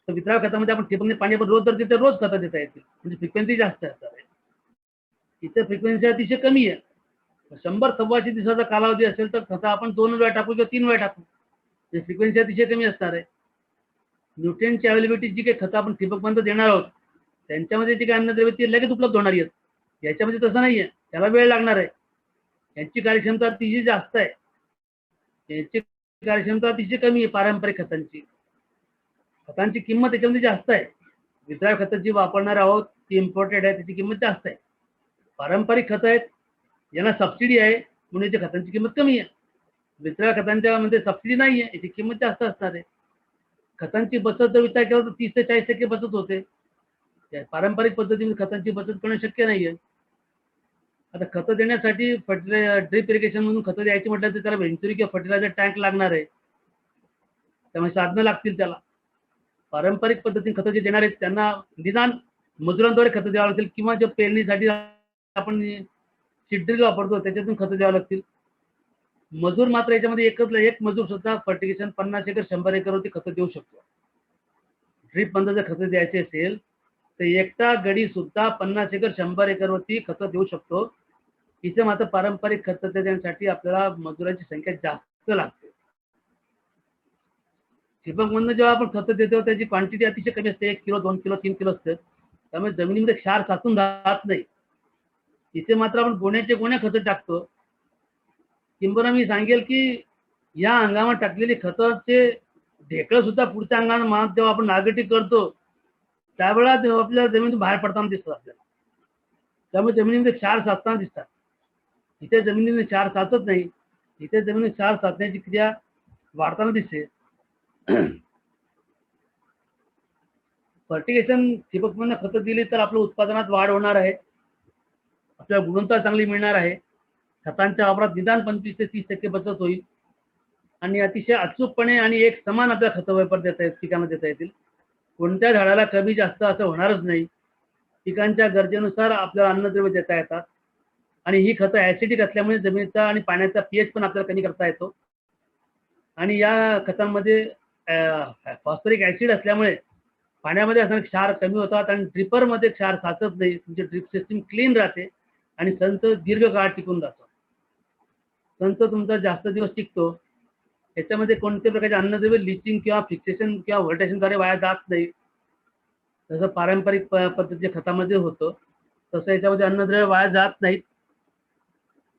तर विद्राव्य खतामध्ये आपण ठिबकने पाणी आपण रोज जर देतो रोज खतं देता येतील, म्हणजे फ्रिक्वेन्सी जास्त असणार आहे. इथे फ्रिक्वेन्सी अतिशय कमी आहे. 100-125 दिवसाचा कालावधी असेल तर खतं आपण 2 वेळा टाकू किंवा 3 वेळा टाकू. ते फ्रिक्वेन्सी अतिशय कमी असणार आहे. न्यूट्रिएंटची अवेलेबिलिटी जी काही खतं आपण ठिबकबंद देणार आहोत त्यांच्यामध्ये जी काही अन्नद्रव्ये ती लगेच उपलब्ध होणार आहेत. याच्यामध्ये तसं नाहीये, त्याला वेळ लागणार आहे. यांची कार्यक्षमता अतिशय जास्त आहे, यांची कार्यक्षमता अतिशय कमी आहे. पारंपरिक खतांची किंमत याच्यामध्ये जास्त आहे. वितळ्या खतं जी वापरणार आहोत ती इम्पोर्टेड आहे, त्याची किंमत जास्त आहे. पारंपरिक खतं आहेत यांना सबसिडी आहे म्हणून याच्या खतांची किंमत कमी आहे. वितळ्या खतांच्या मध्ये सबसिडी नाही आहे, याची किंमत जास्त असणार आहे. खतांची बचत जर विचार केला तर 30 ते 40% बचत होते. पारंपरिक पद्धतीने खतांची बचत करणं शक्य नाहीये. आता खतं देण्यासाठी ड्रिप इरिगेशन म्हणून खतं द्यायची म्हटलं तर त्याला वेंचुरी किंवा फर्टिलायझर टँक लागणार आहे, त्यामुळे साधनं लागतील त्याला. पारंपरिक पद्धतीने खतं जे देणार आहेत त्यांना निदान मजुरांद्वारे खतं द्यावं लागतील किंवा जे पेरणीसाठी आपण सीड ड्रिल वापरतो त्याच्यातून खतं द्यावं लागतील. मजूर मात्र याच्यामध्ये एक मजूर सुद्धा फर्टिगेशन 50 एकर 100 एकरवरती खतं देऊ शकतो. ड्रीप बंद जर खतं द्यायचे असेल तर एकटा गडी सुद्धा 50 एकर 100 एकरवरती खतं देऊ शकतो. इथे मात्र पारंपरिक खतं देण्यासाठी आपल्याला मजुरांची संख्या जास्त लागते. ठिबक बंद जेव्हा आपण खतं देतो त्याची क्वांटिटी अतिशय कमी असते, 1 किलो 2 किलो 3 किलो असते, त्यामुळे जमिनीमध्ये क्षार साचून राहत नाही. इथे मात्र आपण गोण्या खतं टाकतो. किंबहुना मी सांगेल की या हंगामात टाकलेली खताचे ढेकळं सुद्धा पुढच्या हंगामात जेव्हा आपण नागरिक करतो त्यावेळेला आपल्या जमिनीतून बाहेर पडताना दिसतात आपल्याला. त्यामुळे जमिनीमध्ये क्षार साचताना दिसतात. इथे जमिनीमध्ये क्षार साचत नाही, इथे जमिनीत क्षार साचण्याची क्रिया वाढताना दिसते. फर्टिगेशन ठिबकमधून खतं दिली तर आपल्या उत्पादनात वाढ होणार आहे, आपल्याला गुणवत्ता चांगली मिळणार आहे. खतांच्या वापरात निदान 25 ते 30% बचत होईल आणि अतिशय अचूकपणे आणि एक समान आपल्या खतं वापर पिकांना देता येतील. कोणत्या झाडाला कमी जास्त असं होणारच नाही. पिकांच्या गरजेनुसार आपल्याला अन्नद्रव्य देता येतात आणि ही खतं ऍसिडिक असल्यामुळे जमिनीचा आणि पाण्याचा पीएच पण आपल्याला कमी करता येतो. आणि या खतांमध्ये फॉस्फरिक ऍसिड असल्यामुळे पाण्यामध्ये असणारे क्षार कमी होतात आणि ड्रिपरमध्ये क्षार साचत नाही. तुमची ड्रिप सिस्टीम क्लीन राहते आणि संच दीर्घकाळ टिकून राहतो. संच तुमचा जास्त दिवस टिकतो. याच्यामध्ये कोणत्या प्रकारचे अन्नद्रव्य लिचिंग किंवा फिक्सेशन किंवा व्होल्टेशनद्वारे वाया जात नाही. जसं पारंपरिक पद्धतीच्या खतामध्ये होतं तसं याच्यामध्ये अन्नद्रव्य वाया जात नाहीत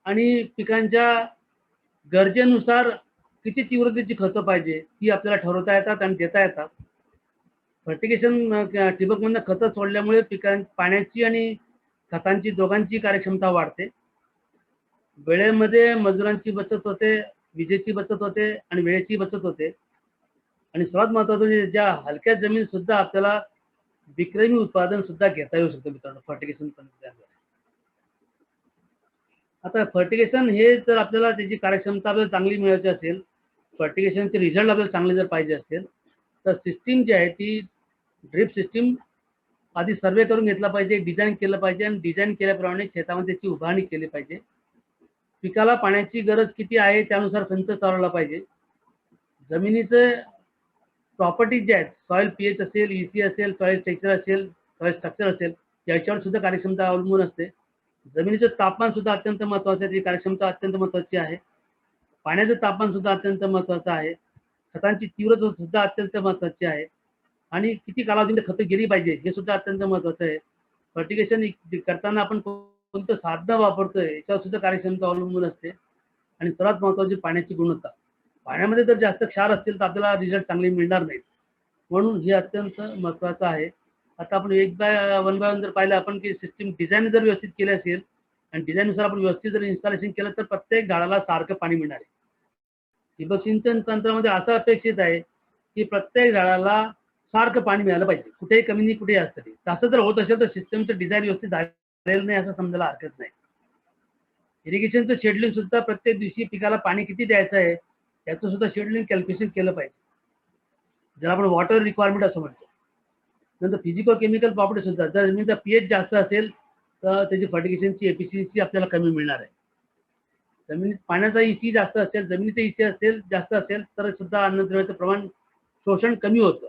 आणि पिकांच्या गरजेनुसार किती तीव्रतेची खतं पाहिजे ती आपल्याला ठरवता येतात आणि देता येतात. फर्टिगेशन ठिबकमधून खतं सोडल्यामुळे पाण्याची आणि खतांची दोघांची कार्यक्षमता वाढते. वेळेमध्ये मजुरांची बचत होते, विजेची बचत होते आणि वेळेची बचत होते. आणि सर्वात महत्त्वाचं म्हणजे ज्या हलक्या जमीन सुद्धा आपल्याला विक्रमी उत्पादन सुद्धा घेता येऊ शकतं मित्रांनो फर्टिगेशन तंत्रज्ञानाद्वारे. आता फर्टिगेशन हे जर आपल्याला त्याची कार्यक्षमता आपल्याला चांगली मिळवायची असेल, फर्टिगेशनचे रिझल्ट आपल्याला चांगले जर पाहिजे असेल तर सिस्टीम जी आहे ती ड्रिप सिस्टीम आधी सर्वे करून घेतला पाहिजे, डिझाईन केलं पाहिजे आणि डिझाईन केल्याप्रमाणे शेतामध्ये त्याची उभारणी केली पाहिजे. पिकाला पाण्याची गरज किती आहे त्यानुसार संच चालवला पाहिजे. जमिनीचे प्रॉपर्टीज जे आहेत, सॉइल पीएच असेल, ईसी असेल, सॉइल टेक्स्चर असेल, सॉइल स्ट्रक्चर असेल, याच्यावर सुद्धा कार्यक्षमता अवलंबून असते. जमिनीचं तापमान सुद्धा अत्यंत महत्त्वाचं आहे, त्याची कार्यक्षमता अत्यंत महत्त्वाची आहे. पाण्याचं तापमान सुद्धा अत्यंत महत्त्वाचं आहे. खतांची तीव्रता सुद्धा अत्यंत महत्त्वाची आहे आणि किती कालावधीमध्ये खतं गेली पाहिजे हे सुद्धा अत्यंत महत्त्वाचं आहे. फर्टिगेशन करताना आपण कोणतं साधनं वापरतोय याच्यावर सुद्धा कार्यक्षमता अवलंबून असते आणि सर्वात महत्त्वाची पाण्याची गुणवत्ता. पाण्यामध्ये जर जास्त क्षार असतील तर आपल्याला रिझल्ट चांगले मिळणार नाहीत, म्हणून हे अत्यंत महत्त्वाचं आहे. आता आपण वन बाय वन जर पाहिलं आपण की सिस्टीम डिझाईन जर व्यवस्थित केली असेल आणि डिझाईननुसार आपण व्यवस्थित जर इन्स्टॉलेशन केलं तर प्रत्येक झाडाला सारखं पाणी मिळणार आहे. ठिबक सिंचन तंत्रामध्ये असं अपेक्षित आहे की प्रत्येक झाडाला सारखं पाणी मिळालं पाहिजे, कुठेही कमी नाही कुठेही जास्त नाही. तसं जर होत असेल तर सिस्टमचं डिझाईन व्यवस्थित झालेलं नाही असं समजायला हरकत नाही. इरिगेशनचं शेड्यूलिंग सुद्धा प्रत्येक दिवशी पिकाला पाणी किती द्यायचं आहे याचं सुद्धा शेड्यूलिंग कॅल्क्युलेशन केलं पाहिजे, जर आपण वॉटर रिक्वायरमेंट असं म्हणतो. नंतर फिजिकल केमिकल प्रॉपर्टी सुद्धा, जर जमिनीचा पीएच जास्त असेल तर त्याची फर्टिगेशनची एफिशियन्सी आपल्याला कमी मिळणार आहे. जमिनीत पाण्याचा इसी जास्त असेल, जमिनीचा इसी असेल जास्त असेल तर सुद्धा अन्नद्रव्याचं प्रमाण शोषण कमी होतं.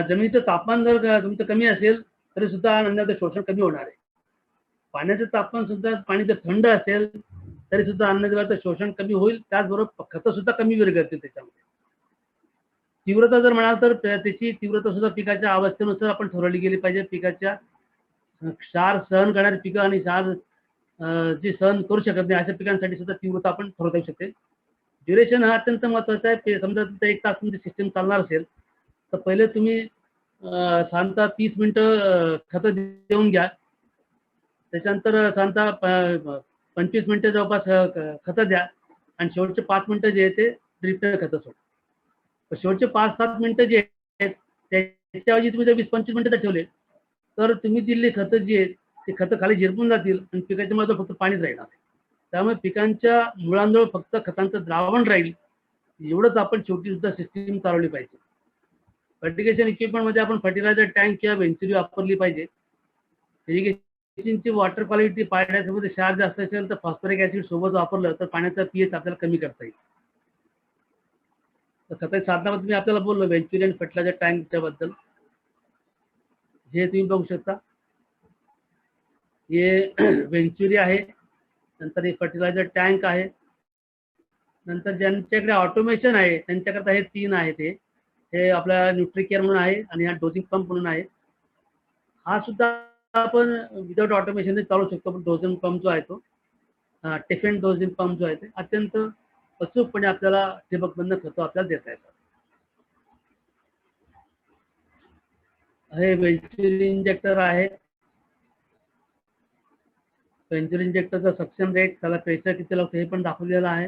जमिनीचं तापमान जर तुमचं कमी असेल तरी सुद्धा अन्नद्रव्याचं शोषण कमी होणार आहे. पाण्याचं तापमान सुद्धा, पाणी जर थंड असेल तरी सुद्धा अन्नद्रव्याचं शोषण कमी होईल, त्याचबरोबर खतं सुद्धा कमी वेळ करतील त्याच्यामध्ये. तीव्रता जर म्हणाल तर त्याची तीव्रता सुद्धा पिकाच्या अवस्थेनुसार आपण ठरवली गेली पाहिजे. पिकाच्या क्षार सहन करणारी पिकं आणि क्षार जी सहन करू शकत नाही अशा पिकांसाठी सुद्धा तीव्रता आपण ठरवता येऊ शकते. ड्युरेशन हा अत्यंत महत्वाचा आहे. समजा तिथं 1 तास तुमची सिस्टीम चालणार असेल तर पहिले तुम्ही साधारणतः 30 मिनिटं खतं देऊन घ्या. त्याच्यानंतर साधारणतः 25 मिनिटं जवळपास खतं द्या आणि शेवटचे 5 मिनिटं जे आहे ते ड्रिपनं खतं सोडा. शेवटचे 5-7 मिनिटं जे आहेत त्याच्याऐवजी तुम्ही जर 20-25 मिनिटं जर ठेवले तर तुम्ही दिलेली खतं जी आहेत ते खतं खाली झिरपून जातील आणि पिकाच्या मुळात फक्त पाणीच राहणार. त्यामुळे पिकांच्या मुळांजवळ फक्त खतांचं द्रावण राहील एवढंच आपण शेवटी सुद्धा सिस्टीम चालवली पाहिजे. फर्टिगेशन इक्विपमेंटमध्ये आपण फर्टिलायझर टँक किंवा वेंचुरी वापरली पाहिजे. इरिगेशनची वॉटर क्वालिटी पाण्यामध्ये क्षार जास्त असेल तर फॉस्फरिक ऍसिड सोबत वापरलं तर पाण्याचा पीएच आपल्याला कमी करता येईल. तर खताच्या साधनामध्ये मी आपल्याला बोललो वेंचुरी आणि फर्टिलायझर टँकच्या बद्दल. हे तुम्ही बघू शकता, हे वेंचुरी आहे, नंतर हे फर्टिलायझर टँक आहे, नंतर ज्यांच्याकडे ऑटोमेशन आहे त्यांच्याकरता हे 3 आहेत. हे आपला न्यूट्रिकेअर म्हणून आहे आणि हा डोजिंग पंप म्हणून आहे. हा सुद्धा आपण विदाउट ऑटोमेशन चालू शकतो. पण डोजिंग पंप जो आहे तो टिफिन डोजिंग पंप जो आहे ते अत्यंत अचूकपणे आपल्याला ठिबकबंद खतं आपल्याला देता येतात. हे वेंचुरी इंजेक्टर आहे. वेंचुरी इंजेक्टरचा सक्शन रेट, त्याला प्रेशर किती लागतं हे पण दाखवलेलं आहे.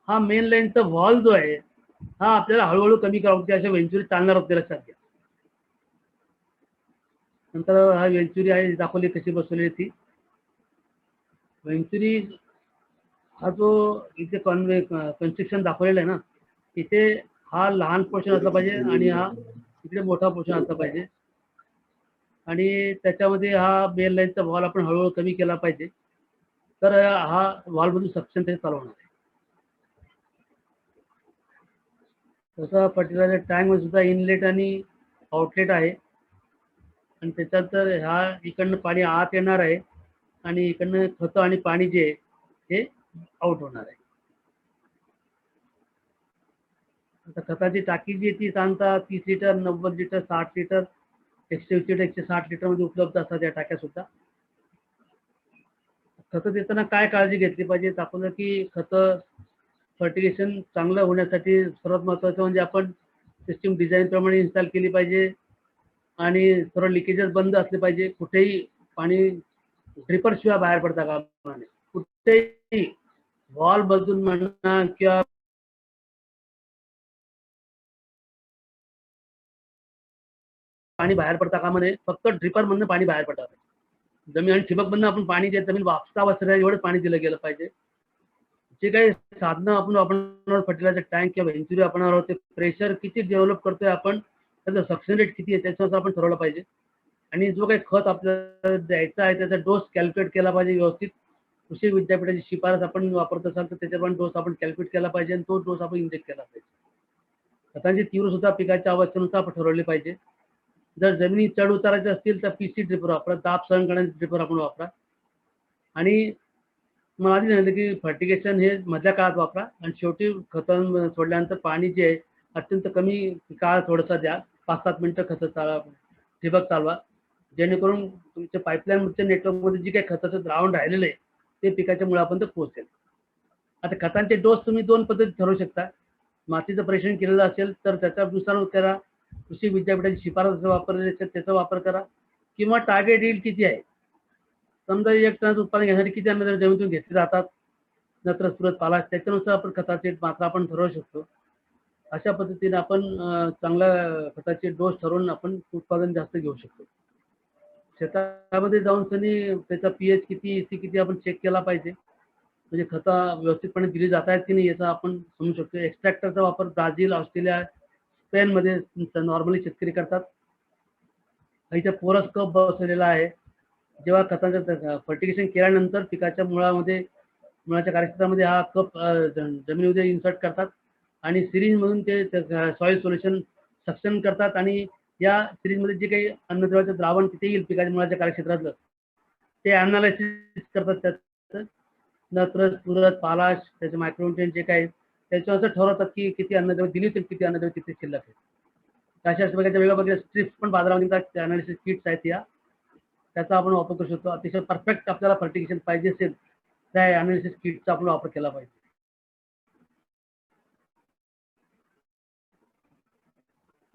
हा मेन लाईनचा व्हॉल्व जो आहे हा आपल्याला हळूहळू कमी करावं लागते अशा वेंचुरी चालणार होते लक्षात घ्या. नंतर हा वेंचुरी आहे दाखवली कशी बसवली ती वेंचुरी. हा जो इथे कन्स्ट्रक्शन दाखवलेला आहे ना, इथे हा लहान पोर्शन असला पाहिजे आणि हा इकडे मोठा पोर्शन असला पाहिजे आणि त्याच्यामध्ये हा मेन लाईनचा व्हॉल्व आपण हळूहळू कमी केला पाहिजे. तर हा व्हॉल्वमधून सक्शन ते चालू होणार आहे. तसं फर्टिलायझर टँकमध्ये सुद्धा इनलेट आणि आउटलेट आहे आणि त्याच्यात तर ह्या इकडनं पाणी आत येणार आहे आणि इकडनं खतं आणि पाणी जे आहे ते आउट होणार आहे. आता खताची टाकी जी आहे ती साधारणतः 30 litre, 90 litre, 60 litre, 120 litre, 160 litre मध्ये उपलब्ध असतात या टाक्या सुद्धा. खतं देताना काय काळजी घेतली पाहिजे दाखवलं की खतं फर्टिगेशन चांगलं होण्यासाठी सर्वात महत्त्वाचं म्हणजे आपण सिस्टीम डिझाईन प्रमाणे इन्स्टॉल केली पाहिजे आणि सर्व लिकेजेस बंद असले पाहिजे. कुठेही पाणी ड्रिपर शिवाय बाहेर पडता कामा नये. कुठेही वॉल बदलून म्हणा किंवा पाणी बाहेर पडता कामा नये. फक्त ड्रिपर मधनं पाणी बाहेर पडतं. जमीन आणि ठिबकमधनं आपण पाणी जे जमीन वापसा एवढं पाणी दिलं गेलं पाहिजे. जे काही साधनं आपण वापरणार फर्टिलायझर टँक किंवा वेंचुरी वापरणार आहोत ते प्रेशर किती डेव्हलप करतोय आपण, त्याचं सक्शन रेट किती आहे त्याच्यानुसार आपण ठरवलं पाहिजे. आणि जो काही खत आपल्याला द्यायचा आहे त्याचा डोस कॅल्क्युलेट केला पाहिजे व्यवस्थित. कृषी विद्यापीठाची शिफारस आपण वापरत असाल तर त्याचा पण डोस आपण कॅल्क्युलेट केला पाहिजे आणि तो डोस आपण इंजेक्ट केला पाहिजे. खतांची तीव्र सुद्धा पिकाच्या अवस्थेनुसार आपण ठरवली पाहिजे. जर जमिनी चढ उतारायचे असतील तर पीसी ड्रिपर वापरा, दाब सहन करणारे ड्रिपर आपण वापरा. आणि मला आधी सांगितलं की फर्टिगेशन हे मधल्या काळात वापरा आणि शेवटी खतं सोडल्यानंतर पाणी जे आहे अत्यंत कमी काळ थोडंसं द्या. 5-7 मिनिटं खतं चालवा, ठिबक चालवा, जेणेकरून तुमच्या पाईपलाईनच्या नेटवर्कमध्ये जी काही खताचं द्रावण राहिलेलं आहे ते पिकाच्या मुळापर्यंत पोहोचेल. आता खतांचे डोस तुम्ही 2 पद्धती ठरवू शकता. मातीचं परीक्षण केलेलं असेल तर त्याच्यानुसार करा, कृषी विद्यापीठाची शिफारस वापरलेली असेल त्याचा वापर करा, किंवा टार्गेट यील्ड किती आहे. समजा 1 टन उत्पादन घेण्यासाठी किती अन्न जमिनीतून घेतले जातात, नत्र स्फुरद पाला, त्याच्यानुसार आपण खताची मात्रा आपण ठरवू शकतो. अशा पद्धतीने आपण चांगल्या खताचे डोस ठरवून आपण उत्पादन जास्त घेऊ शकतो. शेतामध्ये जाऊन त्याचा पीएच किती, EC किती आपण चेक केला पाहिजे. म्हणजे खतं व्यवस्थितपणे दिली जात आहेत की नाही याचा आपण समजू शकतो. एक्स्ट्रॅक्टरचा वापर ब्राझील, ऑस्ट्रेलिया, स्पेनमध्ये नॉर्मली शेतकरी करतात. इथे पोरस कप बसवलेला आहे. जेव्हा खतांचं फर्टिगेशन केल्यानंतर पिकाच्या मुळाच्या कार्यक्षेत्रामध्ये हा कप जमिनीमध्ये इन्सर्ट करतात आणि सिरींजमधून ते सॉइल सोल्युशन सक्शन करतात आणि या सिरींजमध्ये जे काही अन्नद्रव्याचं द्रावण तिथे येईल पिकाच्या मुळाच्या कार्यक्षेत्रातलं ते अनालिसिस करतात त्याचं नत्र पुरत पालाश त्याचे मायक्रोन्युट्रिएंट जे काही त्याच्यावर असं ठरवतात की किती अन्नद्रव्य दिली तर किती अन्नद्रव्य किती शिल्लक आहे. अशा प्रकारच्या वेगवेगळ्या स्ट्रिप्स पण बाजारामध्ये निघतात, अनालिसिस किट्स आहेत या, त्याचा आपण वापर करू शकतो. अतिशय परफेक्ट आपल्याला फर्टिगेशन पाहिजे असेल त्या अनालिसिस किटचा आपण वापर केला पाहिजे.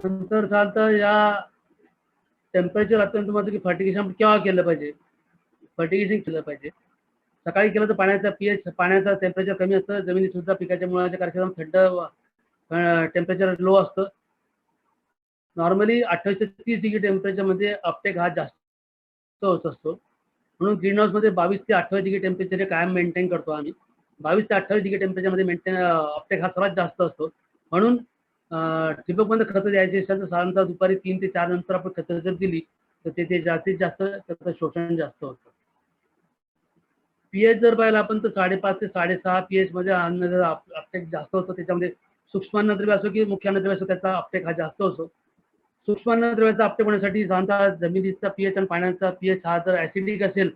नंतर चालतं या टेम्परेचर अत्यंत महत्त्वाचं की फर्टिगेशन केव्हा केलं पाहिजे. फर्टिगेशन केलं पाहिजे सकाळी केलं तर पाण्याचा पीएच पाण्याचा टेम्परेचर कमी असतं, जमिनीत सुद्धा पिकाच्या मुळाच्या कार्यक्रम थंड टेम्परेचर लो असतं. नॉर्मली 28 ते 30 डिग्री टेम्परेचरमध्ये अपटेक हा जास्त होत असतो. म्हणून ग्रीन हाऊसमध्ये 22 ते 28 डिग्री टेम्परेचर कायम मेंटेन करतो आम्ही. 22 ते 28 डिग्री टेम्परेचरमध्ये मेंटेन अपटेक हा सर्वात जास्त असतो. म्हणून ठिबकबंद खतं द्यायची असेल तर साधारणतः दुपारी 3 ते 4 नंतर आपण खतं जर दिली तर ते जास्तीत जास्त त्याचं शोषण जास्त होतं. पीएच जर पाहिलं आपण तर 5.5 ते 6.5 पीएच मध्ये अन्न जर अपटेक जास्त होतं. त्याच्यामध्ये सूक्ष्म अन्नद्रव्य असो की मुख्य अन्नद्रव्य असो त्याचा अपटेक हा जास्त असतो. सूक्ष्म अन्नद्रव्याचा अपटेक होण्यासाठी साधारणतः जमिनीचा पीएच आणि पाण्याचा पीएच हा जर ऍसिडिक असेल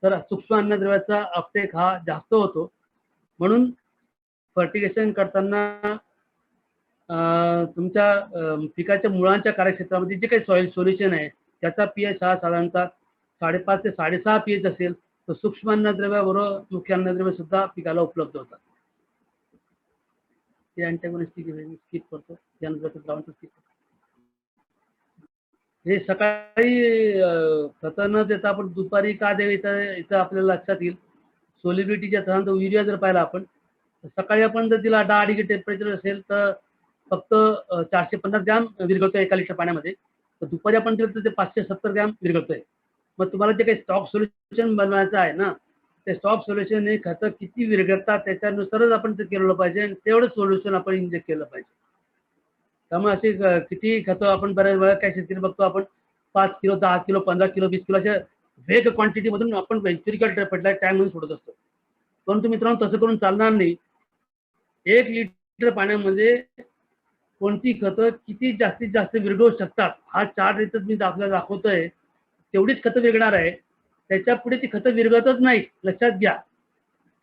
तर सूक्ष्म अन्नद्रव्याचा अपटेक हा जास्त होतो. म्हणून फर्टिगेशन करताना तुमच्या पिकाच्या मुळांच्या कार्यक्षेत्रामध्ये जे काही सॉइल सोल्युशन आहे त्याचा पीएच हा साधारणतः 5.5 ते 6.5 पीएच असेल तर सूक्ष्म अन्नद्रव्याबरोबर मुख्य अन्नद्रव्य सुद्धा पिकाला उपलब्ध होतात. ते अँटागोनिस्टिक स्किप करतो हे सकाळी खतं न देता आपण दुपारी का द्यावे इथं आपल्याला लक्षात येईल. सोलिबिलिटीच्या साधारणतः युरिया जर पाहिला आपण सकाळी आपण जर तिला 10 डिग्री टेम्परेचर असेल तर फक्त 450 ग्रॅम विरघळतोय 1 लिटर पाण्यामध्ये, तर दुपारी आपण दिलं तर ते 570 ग्रॅम विरघळतोय. मग तुम्हाला जे काही स्टॉक सोल्युशन बनवायचं आहे ना ते स्टॉक सोल्युशन हे खतं किती विरघळतात त्याच्यानुसारच आपण ते केलं पाहिजे आणि तेवढं सोल्युशन आपण इंजेक्ट केलं पाहिजे. त्यामुळे अशी किती खतं आपण बऱ्याच वेळा काय शेतकरी बघतो आपण 5 किलो 10 किलो 15 किलो 20 किलो अशा वेग क्वांटिटीमधून आपण वेंचुरिकल फर्टिलायझर टँकमध्ये सोडत असतो. परंतु मित्रांनो तसं करून चालणार नाही. 1 लिटर पाण्यामध्ये कोणती खतं किती जास्तीत जास्त विरघळू शकतात हा चार्ट इथं मी आपल्याला दाखवतोय. तेवढीच खतं विरघळणार आहे, त्याच्या पुढे ती खतं विरघळतच नाही, लक्षात घ्या.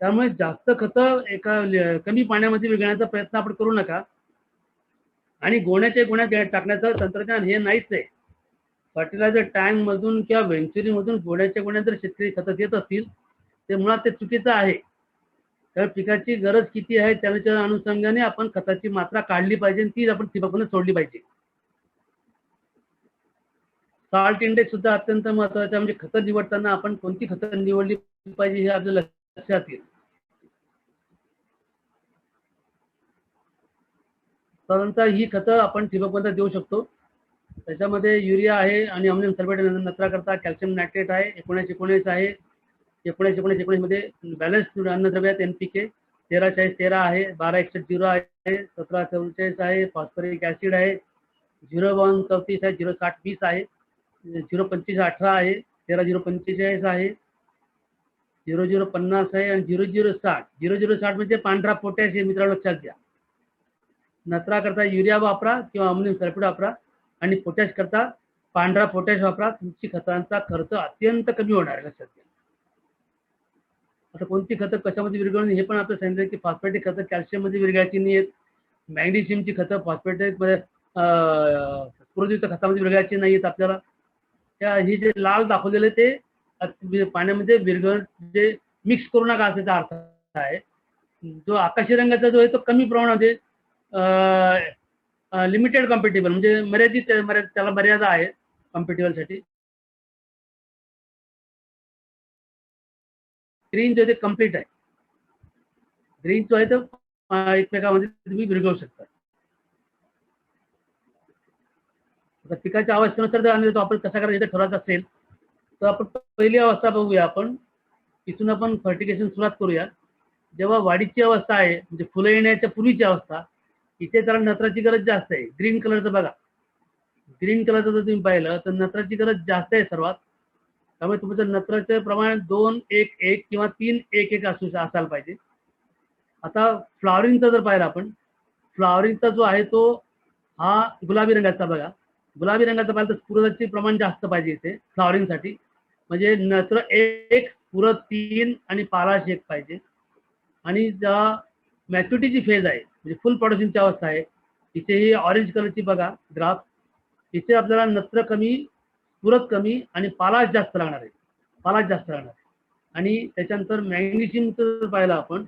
त्यामुळे जास्त खतं कमी पाण्यामध्ये विरघळण्याचा प्रयत्न आपण करू नका. आणि गोण्याच्या गोण्यात टाकण्याचं तंत्रज्ञान हे नाहीच आहे. फर्टिलायझर टँक मधून किंवा वेंचुरी मधून गोण्याच्या गोण्यात जर शेतकरी खतं देत असतील ते मुळात ते चुकीचं आहे. तर पिकाची गरज किती आहे त्याच्या अनुषंगाने आपण खताची मात्रा काढली पाहिजे आणि ती आपण ठिबकमध्ये सोडली पाहिजे. सॉल्ट इंडेक्स सुद्धा अत्यंत महत्वाचा म्हणजे खतं निवडताना आपण कोणती खतं निवडली पाहिजे हे आपल्या लक्षात येईल. साधारणतः ही खतं आपण ठिबकमध्ये देऊ शकतो. त्याच्यामध्ये युरिया आहे आणि अमोनियम सल्फेट नत्रा करता कॅल्शियम नायट्रेट आहे 19-19 आहे. 19-19 मध्ये बॅलन्स अन्नद्रव्य आहेत NPK 13-40-13 आहे 12-61-0 आहे 17-44 आहे फॉस्फरिक ऍसिड आहे 0-1-34 आहे 0-60-20 आहे 0-25-18 आहे 13-0-45 आहे 0-0-50 आहे आणि 0-0-60. 0-0-60 म्हणजे पांढरा पोटॅश हे मित्रांनो लक्षात घ्या. नत्रा करता युरिया वापरा किंवा अमोनियम सल्फेट वापरा आणि पोटॅश करता पांढरा पोटॅश वापरा. तुमची खतांचा खर्च अत्यंत कमी होणार आहे, लक्षात घ्या. आता कोणती खतं कशामध्ये विरघळून हे पण आपल्याला सांगितलं की फॉस्फेटिक खतं कॅल्शियम मध्ये विरघळायची नाही आहेत. मॅग्नेशियमची खतं फॉस्फेटिक मध्ये स्फुरदयुक्त खतामध्ये विरघळायची नाही आहेत. आपल्याला त्या ही जे लाल दाखवलेले ते पाण्यामध्ये विरघळ जे मिक्स करू नका असा अर्थ आहे. जो आकाशी रंगाचा जो आहे तो कमी प्रमाणामध्ये लिमिटेड कॉम्पिटेबल म्हणजे मर्यादित त्याला मर्यादा आहे कॉम्पिटेबलसाठी. ग्रीन जो आहे ते कम्प्लीट आहे. ग्रीन जो आहे तो एकमेकांमध्ये तुम्ही विरघळू शकता. आता पिकाच्या अवस्थेनुसार जर वापर कसा करायचा ठरवायचा असेल तर आपण पहिली अवस्था बघूया. आपण इथून आपण फर्टिगेशन सुरुवात करूया. जेव्हा वाढीची अवस्था आहे म्हणजे फुलं येण्याच्या पूर्वीची अवस्था इथे त्याला नत्राची गरज जास्त आहे. ग्रीन कलरचं बघा, ग्रीन कलरचं जर तुम्ही पाहिलं तर नत्राची गरज जास्त आहे सर्वात. त्यामुळे तुमचं नत्राचं प्रमाण 2-1-1 किंवा 3-1-1 असायला पाहिजे. आता फ्लॉवरिंगचा जर पाहिलं आपण फ्लॉवरिंगचा जो आहे तो हा गुलाबी रंगाचा बघा. गुलाबी रंगाचा पाहिलं तर स्फुरदाचे प्रमाण जास्त पाहिजे इथे फ्लॉवरिंगसाठी. म्हणजे नत्र एक, पुरत 3 आणि पालाश 1 पाहिजे. आणि ज्या मॅच्युरिटीची फेज आहे म्हणजे फुल प्रोडक्शनची अवस्था आहे, इथे ही ऑरेंज कलरची बघा ग्राफ, इथे आपल्याला नत्र कमी, पुरत कमी आणि पालाश जास्त लागणार आहे. पालाश जास्त लागणार आहे. आणि त्याच्यानंतर मॅग्नेशियमचं जर पाहिलं आपण,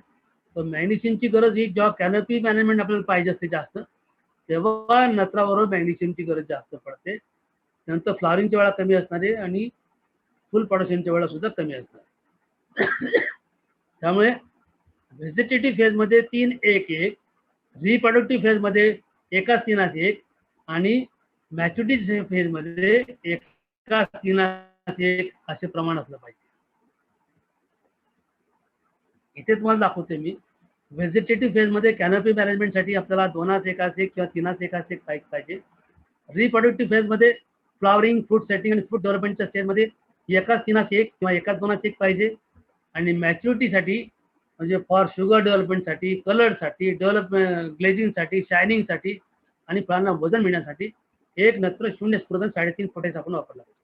तर मॅग्नेशियमची गरज ही जेव्हा कॅनोपी मॅनेजमेंट आपल्याला पाहिजे असते जास्त, तेव्हा नत्राबरोबर मॅग्नेशियमची गरज जास्त पडते. नंतर फ्लॉवरिंगच्या वेळा कमी असणार आहे आणि फुल प्रोडक्शनच्या वेळा सुद्धा कमी असणार. त्यामुळे व्हेजिटेटिव्ह फेजमध्ये 3-1-1, रिप्रोडक्टिव्ह फेजमध्ये एकाच 3-1 आणि मॅच्युरिटी फेजमध्ये एकाच 3-1 असे प्रमाण असलं पाहिजे. इथे तुम्हाला दाखवते मी. व्हेजिटेटिव्ह फेजमध्ये कॅनोपी मॅनेजमेंटसाठी आपल्याला 2-1-1 किंवा 3-1-1 पाहिजे. रिप्रोडक्टिव्ह फेजमध्ये फ्लॉवरिंग, फ्रूट सेटिंग आणि फ्रूट डेव्हलपमेंटच्या स्टेजमध्ये एकाच 3-1 किंवा एकाच 2-1 पाहिजे. आणि मॅच्युरिटीसाठी म्हणजे फॉर शुगर डेव्हलपमेंटसाठी, कलरसाठी, ग्लेझिंगसाठी, शायनिंगसाठी आणि फळांना वजन मिळण्यासाठी 1 नत्र 0 स्फुरद 3.5 पोटॅश आपण वापरला पाहिजे.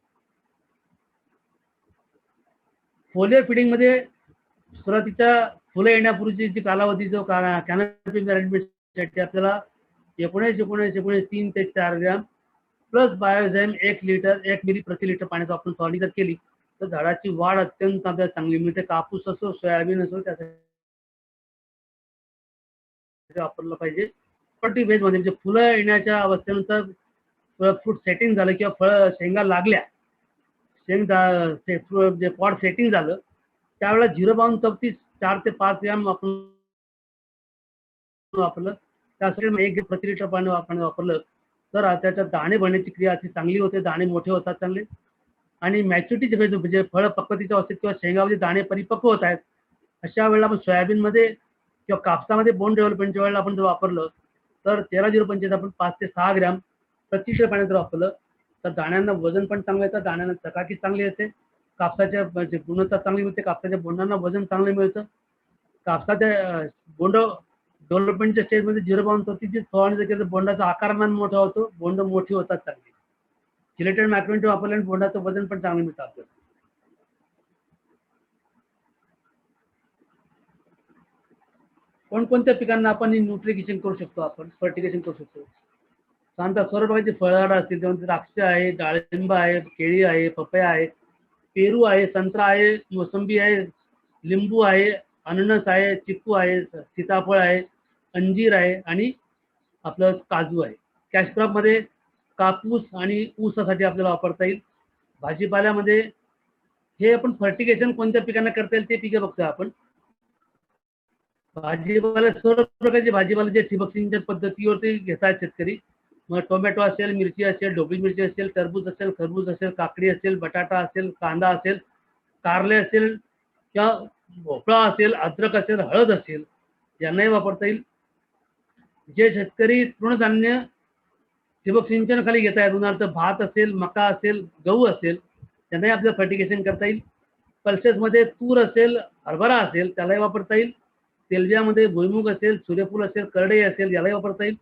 फोलियर फिडिंगमध्ये सुरुवातीच्या फुलं येण्यापूर्वीची जी कालावधी जो कॅनोपी मॅनेजमेंटसाठी आपल्याला 3 ते 4 ग्रॅम प्लस बायोझाईम 1 लिटर 1 मिली प्रति लिटर पाण्यात आपण फवारणी जर केली तर झाडाची वाढ अत्यंत आपल्याला चांगली मिळते. कापूस असो, सोयाबीन असो, त्यासाठी वापरलं पाहिजे. फेजमध्ये म्हणजे फुलं येण्याच्या अवस्थेनंतर फ्रूट सेटिंग झालं किंवा फळ शेंगा लागल्या, जे पॉड सेटिंग झालं त्यावेळेला 0.34 4 ते 5 ग्रॅम आपण वापरलं, त्यासाठी 1 ग्रॅम प्रति लिटर पाणी वापरलं तर त्याच्या दाणे बनण्याची क्रिया अति चांगली होते. दाणे मोठे होतात चांगले. आणि मॅच्युरिटीचे फेज म्हणजे फळ पक्वतीच्या अवस्थेत किंवा शेंगामध्ये दाणे परिपक्व होत आहेत, अशा वेळेला आपण सोयाबीनमध्ये किंवा कापसामध्ये बोन डेव्हलपमेंटच्या वेळेला आपण जर वापरलं तर 13-0-25 आपण 5 ते 6 ग्रॅम प्रति लिटर पाण्यात जर वापरलं तर दाण्यांना वजन पण चांगलं येतं, दाण्यांना चकाकी चांगली येते, कापसाच्या गुणवत्ता चांगली मिळते, कापसाच्या बोंडांना वजन चांगलं मिळतं. कापसाच्या बोंड डेव्हलपमेंटच्या स्टेजमध्ये 0.34 फवारणी जर केलं तर बोंडाचा आकारमान मोठा होतो, बोंड मोठी होतात चांगली. जिलेटेड मॅक्रोन्यूट्रिएंट वापरल्याने बोंडाचं वजन पण चांगलं मिळतं आपल्याला. कोणकोणत्या पिकांना आपण न्यूट्रिकेशन करू शकतो, आपण फर्टिगेशन करू शकतो. साधारणतः सर्व प्रकारची फळझाडं असतील, त्यामध्ये द्राक्ष आहे, डाळिंब आहे, केळी आहे, पपया आहे, पेरू आहे, संत्रा आहे, मोसंबी आहे, लिंबू आहे, अननस आहे, चिक्कू आहे, सीताफळ आहे, अंजीर आहे आणि आपलं काजू आहे. कॅश क्रॉपमध्ये कापूस आणि ऊसासाठी आपल्याला वापरता येईल. भाजीपाल्यामध्ये हे आपण फर्टिगेशन कोणत्या पिकांना करता येईल ते पिके बघतोय आपण. भाजीपाला सर्व प्रकारचे भाजीपाला जे ठिबक सिंचन पद्धतीवरती घेतात शेतकरी, मग टोमॅटो असेल, मिरची असेल, ढोबळी मिरची असेल, टरबूज असेल, खरबूज असेल, काकडी असेल, बटाटा असेल, कांदा असेल, कारले असेल किंवा भोपळा असेल, अद्रक असेल, हळद असेल, यांनाही वापरता येईल. जे शेतकरी तृणधान्य ठिबक सिंचन खाली घेत आहेत, उदाहरणार्थ भात असेल, मका असेल, गहू असेल, त्यांनाही आपल्याला फर्टिगेशन करता येईल. पल्सेसमध्ये तूर असेल, हरभरा असेल, त्यालाही वापरता येईल. तेलबियामध्ये भुईमुग असेल, सूर्यफूल असेल, करडई असेल, यालाही वापरता येईल.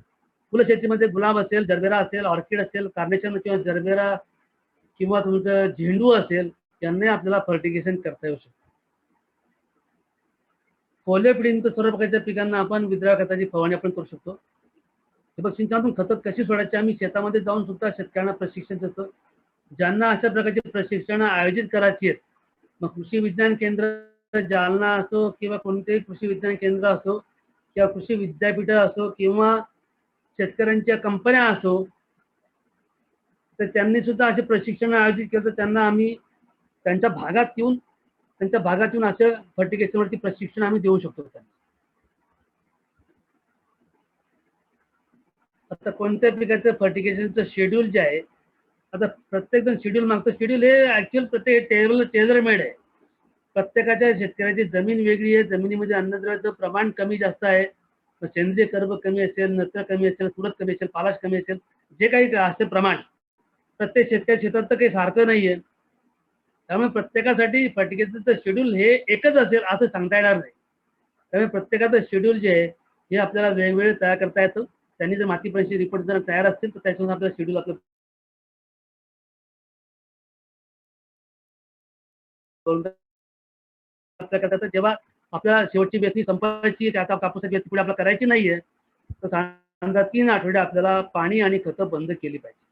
फुलशेतीमध्ये गुलाब असेल, जरबेरा असेल, ऑर्किड असेल, कार्नेशन किंवा जरबेरा किंवा तुमचं झेंडू असेल, त्यांनाही आपल्याला फर्टिगेशन करता येऊ शकतं. फोलियर फिडिंग सर्व प्रकारच्या पिकांना आपण विद्राव्य खताची फवारणी आपण करू शकतो. ठिबक सिंचनातून खतं कशी सोडायची आम्ही शेतामध्ये जाऊन सुद्धा शेतकऱ्यांना प्रशिक्षण देतो. ज्यांना अशा प्रकारचे प्रशिक्षण आयोजित करायची आहेत, मग कृषी विज्ञान केंद्र जालना असो किंवा कोणतेही कृषी विज्ञान केंद्र असो किंवा कृषी विद्यापीठ असो किंवा शेतकऱ्यांच्या कंपन्या असो, तर त्यांनी सुद्धा असे प्रशिक्षण आयोजित केलं तर त्यांना आम्ही त्यांच्या भागात येऊन असं फर्टिगेशनवरती प्रशिक्षण आम्ही देऊ शकतो त्यांना. आता कोणत्या पिकाचं फर्टिगेशनचं शेड्यूल जे आहे, आता प्रत्येक जण शेड्यूल मागतो. शेड्यूल हे ऍक्च्युअल प्रत्येक टेलर मेड आहे. प्रत्येकाच्या शेतकऱ्याची जमीन वेगळी आहे, जमिनीमध्ये अन्नद्रव्याचं प्रमाण कमी जास्त आहे, सेंद्रिय कर्ब कमी असेल, नत्र कमी असेल, तुरत कमी असेल, पालाश कमी असेल, जे काही असेल प्रमाण प्रत्येक शेतकऱ्या क्षेत्रात तर काही सारखं नाहीये. त्यामुळे प्रत्येकासाठी फर्टिगेशनचं शेड्यूल हे एकच असेल असं सांगता येणार नाही. त्यामुळे प्रत्येकाचं शेड्यूल जे आहे हे आपल्याला वेगवेगळे तयार करता येतं. त्यांनी जर माती परीक्षेचे रिपोर्ट जर तयार असतील तर त्याच्यानुसार आपल्याला शेड्यूल आपलं करतात. जेव्हा आपल्याला शेवटची वेचणी संपायची, त्याचा कापूसाची वेचणी पुढे आपल्याला करायची नाहीये, तर समजा 3 आठवडे आपल्याला पाणी आणि खतं बंद केली पाहिजे.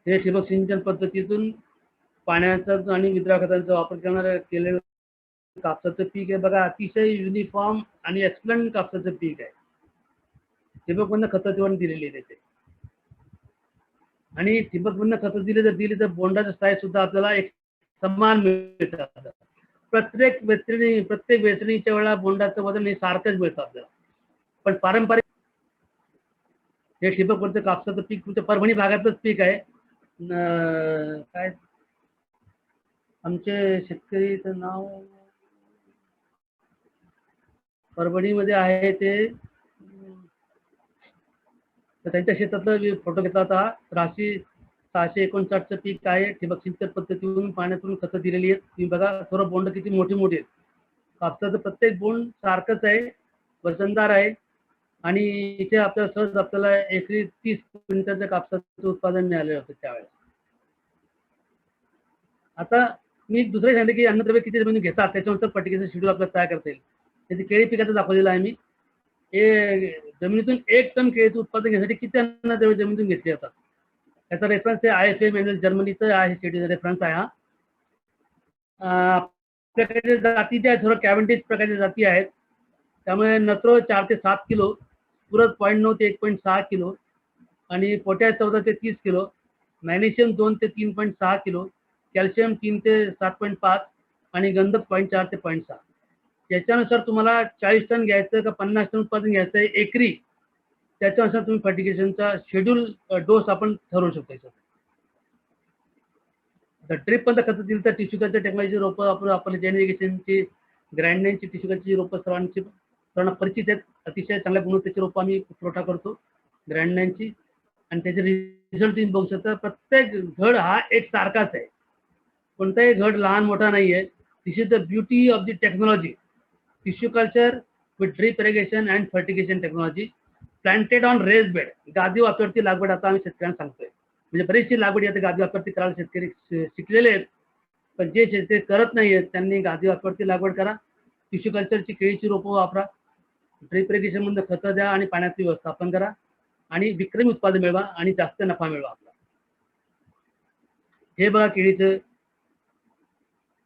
हे ठिबक सिंचन पद्धतीतून पाण्याचा आणि विद्रा खतांचा वापर केलेलं कापसाचं पीक आहे बघा. अतिशय युनिफॉर्म आणि एक्सलंट कापसाचं पीक आहे. ठिबक बंद खतं तेव्हा दिलेली आहे त्याचे, आणि ठिबक बंद खतं दिली तर बोंडाचं साईज सुद्धा आपल्याला एक समान मिळतं. प्रत्येक वेचणीच्या वेळेला बोंडाचं वजन हे सारखंच मिळतं आपल्याला. पण पारंपरिक हे ठिबक बंद कापसाचं पीक तुमच्या परभणी भागातलंच पीक आहे. काय आमचे शेतकरीचं नाव परभणीमध्ये आहे ते, तर त्यांच्या शेतातला फोटो घेतला होता. 659चं पीक आहे. ठिबक सिंचन पद्धतीतून पाण्यातून खतं दिलेली आहेत. तुम्ही बघा थोडं बोंड किती मोठी मोठी आहेत. कापसाचं प्रत्येक बोंड सारखंच आहे, वजनदार आहे, आणि इथे आपल्याला सहज आपल्याला एकरी 30 क्विंटलच्या कापसाचं उत्पादन मिळालेलं होतं त्यावेळेस. आता मी दुसरे सांगितले की अन्नद्रव्य किती जमीन घेतात त्याच्यानुसार पर्टिक्युलर शेड्यूल आपल्याला तयार करता येईल. त्याची केळी पिकाचं दाखवलेलं आहे मी. हे जमिनीतून 1 टन केळीचं उत्पादन घेण्यासाठी किती अन्नद्रव्य जमिनीतून घेतले जातात याचा रेफरन्स आहे IFA मॅन्युअल जर्मनीचं आहे, शेड्यूल रेफरन्स आहे हा. आपल्याकडे जाती ज्या थोडं कॅव्हेंडिश प्रकारच्या जाती आहेत, त्यामुळे नत्र 4 ते 7 किलो, पुरत 0.9 ते 1.6 किलो, आणि पोटॅश 14 ते 30 किलो, मॅग्नेशियम 2 ते 3.6 किलो, कॅल्शियम 3 ते 7.5, आणि गंधक 0.4 ते 0.6. याच्यानुसार तुम्हाला 40 टन घ्यायचं का 50 टन उत्पादन घ्यायचं आहे एकरी, त्याच्यानुसार तुम्ही फर्टिगेशनचा शेड्यूल डोस आपण ठरवू शकतो. ड्रिप पण खतं दिली तर टिश्यू कल्चर टेक्नॉलॉजी रोपं आपण आपल्या जेन इरिगेशनची, ग्रँडनेची टिश्यू कल्चरची रोपं सर्वांना परिचित आहेत. अतिशय चांगल्या गुणवत्तेची रोपं आम्ही पुरवठा करतो ग्रँडनेची, आणि त्याचे रिझल्ट तुम्ही बघू शकता. प्रत्येक घड हा एक सारखाच आहे, कोणताही घड लहान मोठा नाही आहे. This is the beauty of the technology. Tissue culture with drip irrigation and fertigation technology planted on raised bed. गादी वाफ्यावरती लागवड आता आम्ही शेतकऱ्यांना सांगतोय. म्हणजे बरीचशी लागवड येते गादी वाफ्यावरती करायला शेतकरी शिकलेले आहेत, पण जे शेतकरी करत नाही आहेत त्यांनी गादी वाफ्यावरती लागवड करा. टिश्यू कल्चरची केळीची रोपं वापरा. ड्रिप इरिगेशनमध्ये खतं द्या आणि पाण्याचं व्यवस्थापन करा, आणि विक्रमी उत्पादन मिळवा आणि जास्त नफा मिळवा आपला. हे बघा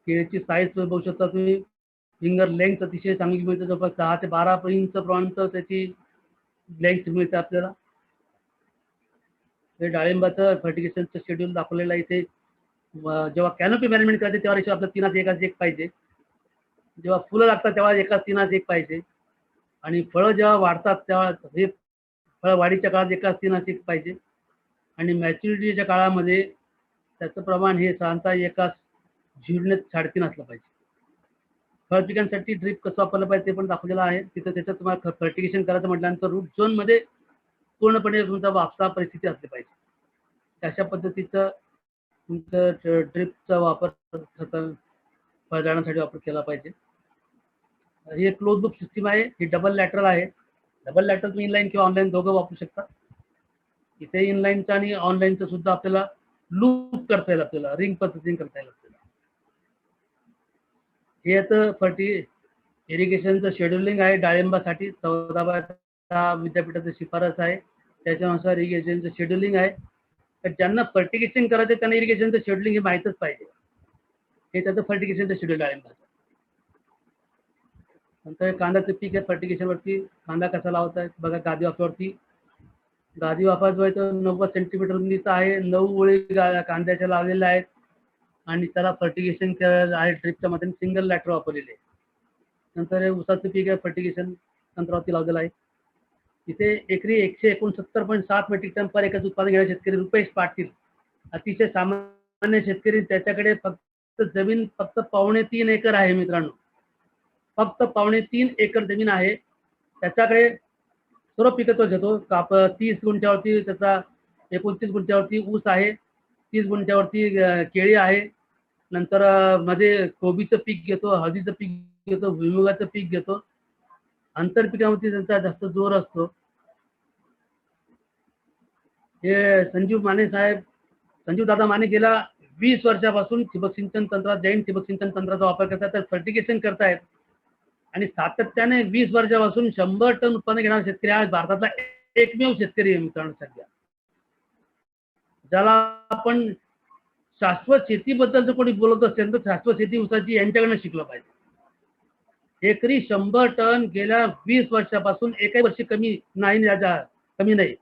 केळीची साईज बघू शकता तुम्ही. फिंगर लेंथ अतिशय चांगली मिळते, जवळपास 10 ते 12 इंच पर्यंत त्याची लेंथ मिळते आपल्याला. हे डाळिंबाचं फर्टिगेशनचं शेड्यूल दाखवलेलं आहे इथे. जेव्हा कॅनोपी मॅनेजमेंट करते तेव्हा रेशो आपल्याला 3 एकाच 1 पाहिजे. जेव्हा फुलं लागतात तेव्हा एकाच 3 1 पाहिजे, आणि फळं जेव्हा वाढतात तेव्हा हे फळ वाढीच्या काळात एकाच 3 1 पाहिजे, आणि मॅच्युरिटीच्या काळामध्ये त्याचं प्रमाण हे साधारणतः एकाच 0.3 असलं पाहिजे. फळ पिकांसाठी ड्रिप कसं वापरलं पाहिजे ते पण दाखवलेलं आहे तिथं. त्याच्यात तुम्हाला फर्टिगेशन करायचं म्हटल्यानंतर रूट झोनमध्ये पूर्णपणे तुमचा वापसा परिस्थिती असली पाहिजे. अशा पद्धतीचं तुमचं ड्रिपचा वापर फळझाडांसाठी वापर केला पाहिजे. ही एक क्लोज लूप सिस्टीम आहे. ही डबल लॅटरल आहे. डबल लॅटरल तुम्ही इनलाईन किंवा ऑनलाईन दोघं वापरू शकता. इथे इनलाईनचं आणि ऑनलाईनचं सुद्धा आपल्याला लूप करता येईल, आपल्याला रिंग पद्धतीने करता येईल आपल्याला. हे आता इरिगेशनचं शेड्युलिंग आहे डाळिंबासाठी. 14/6 विद्यापीठाची शिफारस आहे, त्याच्यानुसार इरिगेशनचं शेड्युलिंग आहे. तर ज्यांना फर्टिगेशन करायचं त्यांना इरिगेशनचं शेड्युलिंग हे माहीतच पाहिजे. हे त्याचं फर्टिगेशनचं शेड्यूल डाळिंबाचं. नंतर कांद्याचं पीक आहे. फर्टिगेशनवरती कांदा कसा लावता आहे बघा. गादी वाफ्यावरती, गादी वाफा जो आहे तो 90 सेंटीमीटर रुंदीचा आहे. 9 ओळी कांद्याच्या लावलेल्या आहेत, आणि त्याला फर्टिगेशन केलेलं आहे ड्रिपच्या मध्ये, सिंगल लॅटर वापरलेले. नंतर हे ऊसाचं पीक आहे. फर्टिगेशन तंत्रावरती लावलेलं आहे. इथे एकरी 169.7 मेट्रिक टन पर एकरचं उत्पादन घेणारे शेतकरी रुपेश पाटील, अतिशय सामान्य शेतकरी, त्याच्याकडे फक्त जमीन फक्त 3.25 एकर आहे मित्रांनो. फक्त 3.25 एकर जमीन आहे. त्याच्याकडे सर्व पिकं तो घेतो. 30 गुंठ्यावरती त्याचा 29 गुंठ्यावरती ऊस आहे. 30 गुंठ्यावरती केळी आहे. नंतर मध्ये कोबीचं पीक घेतो, हळदीचं पीक घेतो, भुईमुगाचं पीक घेतो. आंतरपिकावरती त्यांचा जास्त जोर असतो. हे संजीव दादा माने गेल्या 20 वर्षापासून ठिबक सिंचन तंत्रात जैन ठिबक सिंचन तंत्राचा वापर करतात, तर फर्टिगेशन करतायत आणि सातत्याने 20 वर्षापासून 100 टन उत्पन्न घेणारा शेतकरी हा भारतातला एकमेव शेतकरी आहे मित्रांनो सध्या, ज्याला आपण शाश्वत शेतीबद्दल जर कोणी बोलत असेल तर शाश्वत शेती उसाची यांच्याकडनं शिकलं पाहिजे. एकरी 100 टन गेल्या 20 वर्षापासून एकही वर्षी कमी नाही, कमी नाही.